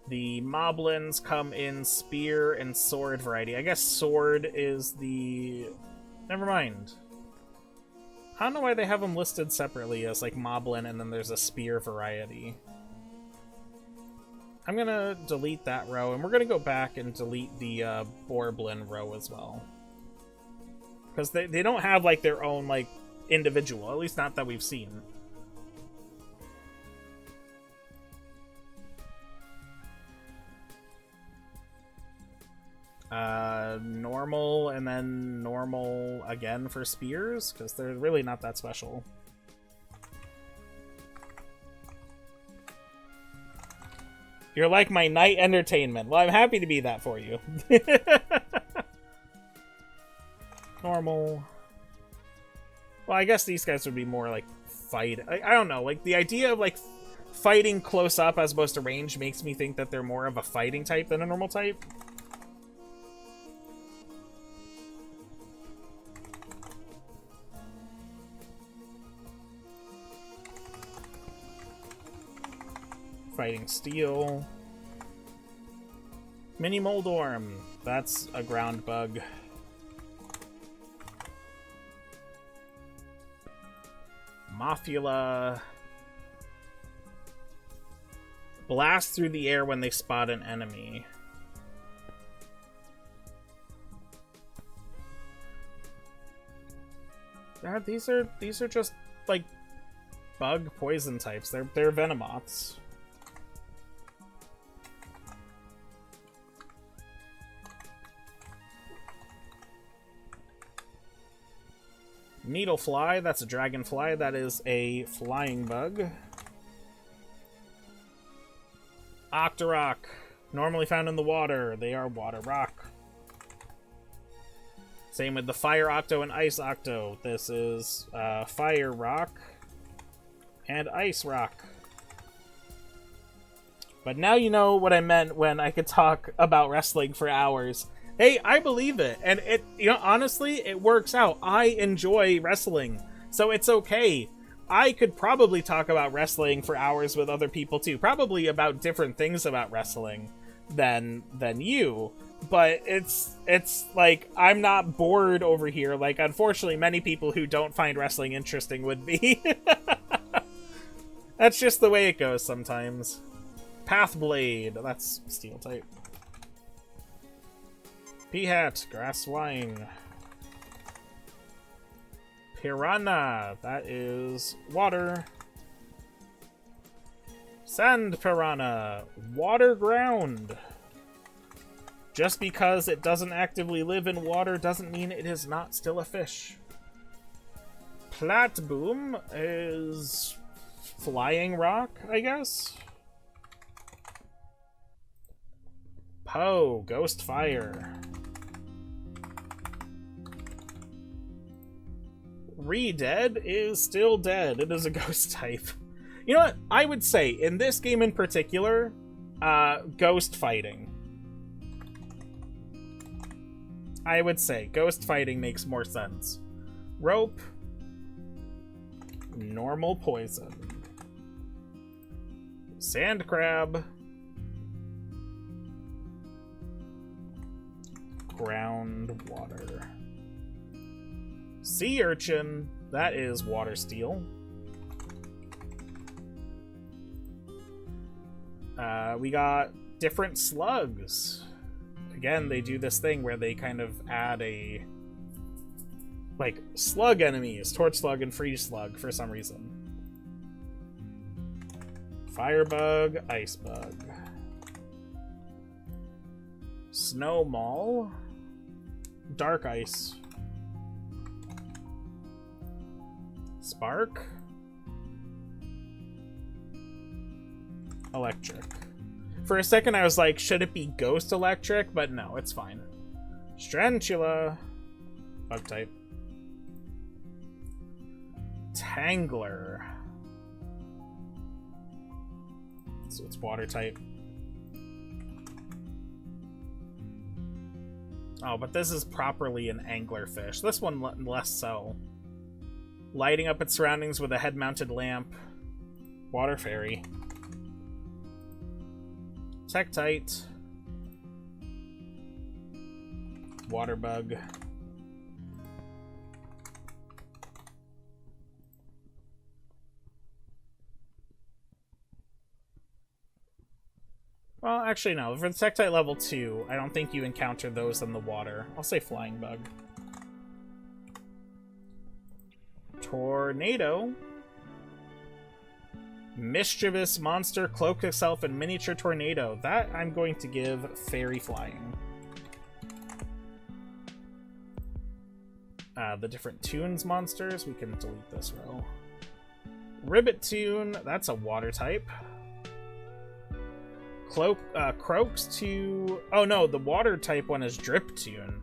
The moblins come in spear and sword variety. I guess sword is the... Never mind. I don't know why they have them listed separately as like moblin and then there's a spear variety. I'm gonna delete that row and we're gonna go back and delete the Borblin row as well. Because they don't have like their own like individual, at least not that we've seen. Normal and then normal again for spears, because they're really not that special. You're like my night entertainment. Well, I'm happy to be that for you. Normal. Well, I guess these guys would be more like fight. I don't know, like the idea of like fighting close up as opposed to range makes me think that they're more of a fighting type than a normal type. Fighting steel. Mini Moldorm. That's a ground bug. Mothula. Blast through the air when they spot an enemy. These are just like bug poison types. They're Venomoths. Needlefly, that's a dragonfly. That is a flying bug. Octorok, normally found in the water. They are water rock. Same with the fire octo and ice octo. This is fire rock and ice rock. But now you know what I meant when I could talk about wrestling for hours. Hey, I believe it, and it, you know, honestly, it works out. I enjoy wrestling, so it's okay. I could probably talk about wrestling for hours with other people too, probably about different things about wrestling than you. But it's like I'm not bored over here. Like, unfortunately, many people who don't find wrestling interesting would be. That's just the way it goes sometimes. Pathblade, that's steel type. Peahat, grass flying. Piranha, that is water. Sand piranha, water ground. Just because it doesn't actively live in water doesn't mean it is not still a fish. Platboom is flying rock, I guess. Poe, ghost fire. Re-dead is still dead. It is a ghost type. You know what? I would say, in this game in particular, ghost fighting. I would say ghost fighting makes more sense. Rope. Normal poison. Sand crab. Ground water. Sea urchin. That is water steel. We got different slugs. Again, they do this thing where they kind of add a... like, slug enemies. Torch slug and freeze slug for some reason. Firebug, ice bug. Snow mall. Dark ice. Spark. Electric. For a second I was like, should it be ghost electric? But no, it's fine. Strantula. Bug type. Tangler. So it's water type. Oh, but this is properly an anglerfish. This one less so. Lighting up its surroundings with a head-mounted lamp. Water fairy. Tektite. Water bug. Well, actually, no. For the Tektite level 2, I don't think you encounter those in the water. I'll say flying bug. Tornado. Mischievous monster cloaks itself in miniature tornado. That I'm going to give fairy flying. The different tunes monsters. We can delete this row. Ribbit tune. That's a water type. Croaks to... oh no, the water type one is Drip Tune.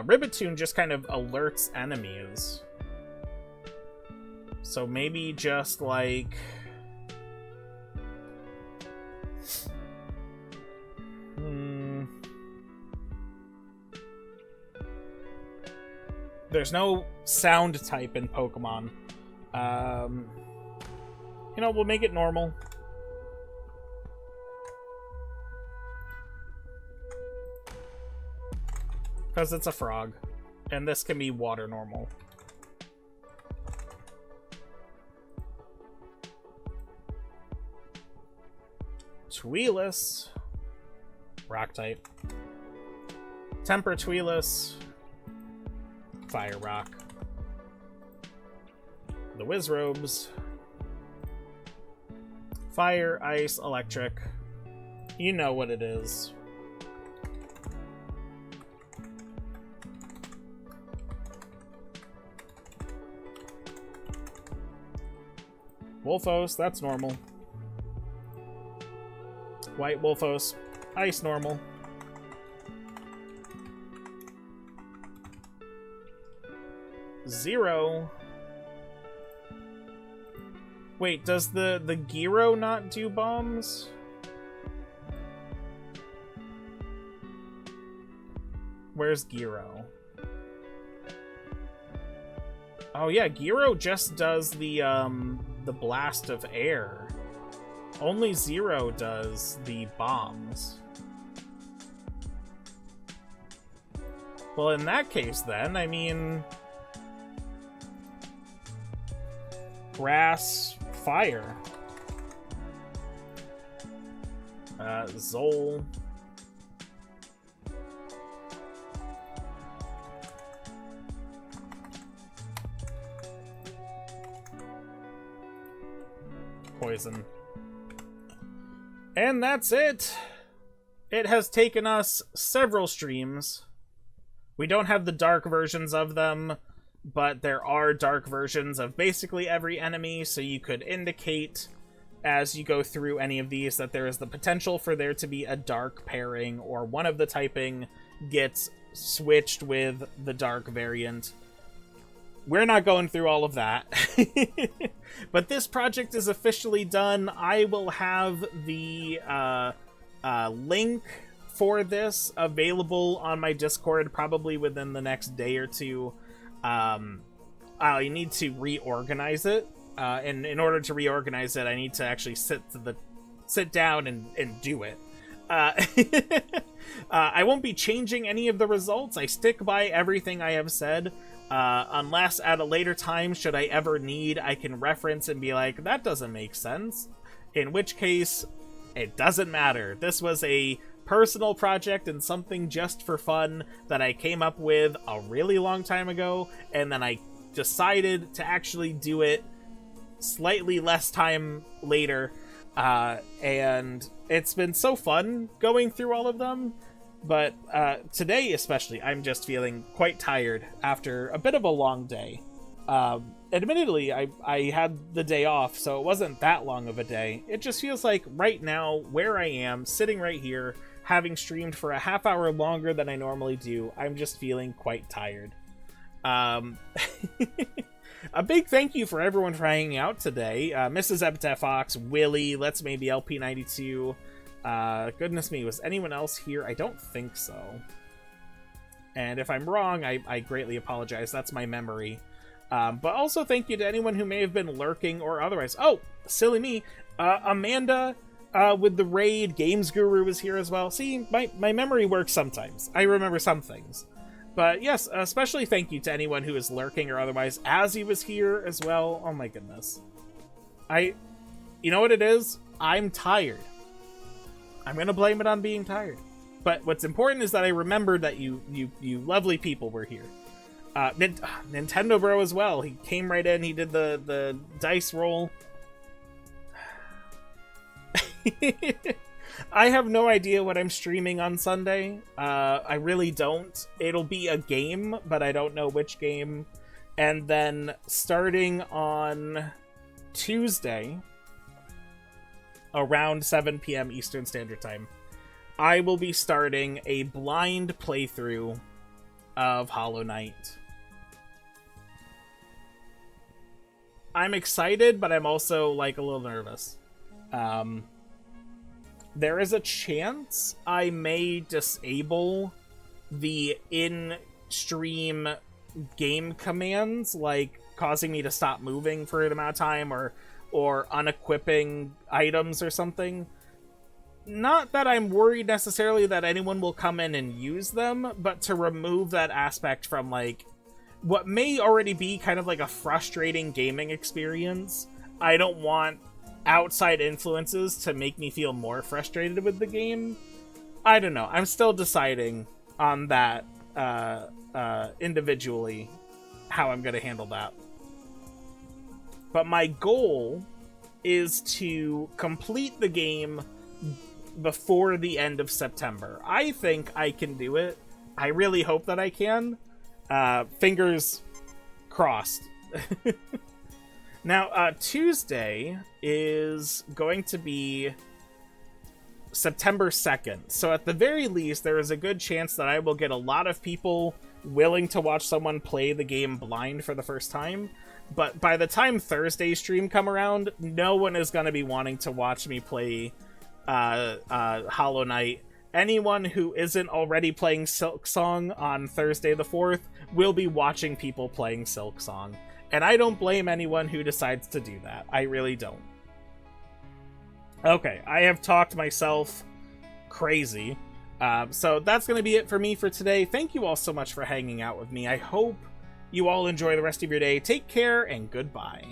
Ribbit Tune just kind of alerts enemies. So maybe just like... There's no sound type in Pokemon. You know, we'll make it normal. Because it's a frog. And this can be water normal. Tweelus. Rock type. Temper Tweelus. Fire rock. The Wizrobes. Fire, ice, electric. You know what it is. Wolfos, that's normal. White Wolfos, ice normal. Zero. Wait, does the Gyro not do bombs? Where's Gyro? Oh yeah, Gyro just does the blast of air. Only Zero does the bombs. Well, in that case then, I mean... Grass, fire. Zol. Poison. And that's it! It has taken us several streams. We don't have the dark versions of them, but there are dark versions of basically every enemy, so you could indicate as you go through any of these that there is the potential for there to be a dark pairing, or one of the typing gets switched with the dark variant. we're not going through all of that. But this project is officially done. I will have the link for this available on my Discord probably within the next day or two. I need to reorganize it, and in order to reorganize it, I need to actually sit down and do it. I won't be changing any of the results. I stick by everything I have said, unless at a later time, should I ever need, I can reference and be like, that doesn't make sense. In which case, it doesn't matter. This was a personal project and something just for fun that I came up with a really long time ago, and then I decided to actually do it slightly less time later, and it's been so fun going through all of them. But today especially, I'm just feeling quite tired after a bit of a long day. Admittedly, I had the day off, so it wasn't that long of a day. It just feels like right now, where I am, sitting right here, having streamed for a half hour longer than I normally do, I'm just feeling quite tired. A big thank you for everyone for hanging out today. Mrs. Epitaph Fox, Willie, Let's Maybe LP92. Goodness me, was anyone else here? I don't think so. And if I'm wrong, I greatly apologize. That's my memory. But also thank you to anyone who may have been lurking or otherwise. Oh, silly me. Amanda with the raid. Games Guru was here as well. See, my memory works sometimes. I remember some things. But yes, especially thank you to anyone who is lurking or otherwise. Azzy was here as well. Oh my goodness. You know what it is? I'm tired. I'm gonna blame it on being tired. But what's important is that I remembered that you lovely people were here. Nintendo Bro as well. He came right in. He did the dice roll. I have no idea what I'm streaming on Sunday. I really don't. It'll be a game, but I don't know which game. And then starting on Tuesday, around 7 p.m. Eastern Standard Time, I will be starting a blind playthrough of Hollow Knight. I'm excited, but I'm also, like, a little nervous. There is a chance I may disable the in-stream game commands, like causing me to stop moving for an amount of time, or unequipping items or something. Not that I'm worried necessarily that anyone will come in and use them, but to remove that aspect from, like, what may already be kind of like a frustrating gaming experience. I don't want outside influences to make me feel more frustrated with the game. I don't know. I'm still deciding on that individually, how I'm going to handle that. But my goal is to complete the game before the end of September. I think I can do it. I really hope that I can. Fingers crossed. Now, Tuesday is going to be September 2nd. So at the very least, there is a good chance that I will get a lot of people willing to watch someone play the game blind for the first time. But by the time Thursday's stream come around, no one is going to be wanting to watch me play Hollow Knight. Anyone who isn't already playing Silksong on Thursday the 4th will be watching people playing Silksong. And I don't blame anyone who decides to do that. I really don't. Okay, I have talked myself crazy. So that's going to be it for me for today. Thank you all so much for hanging out with me. I hope you all enjoy the rest of your day. Take care and goodbye.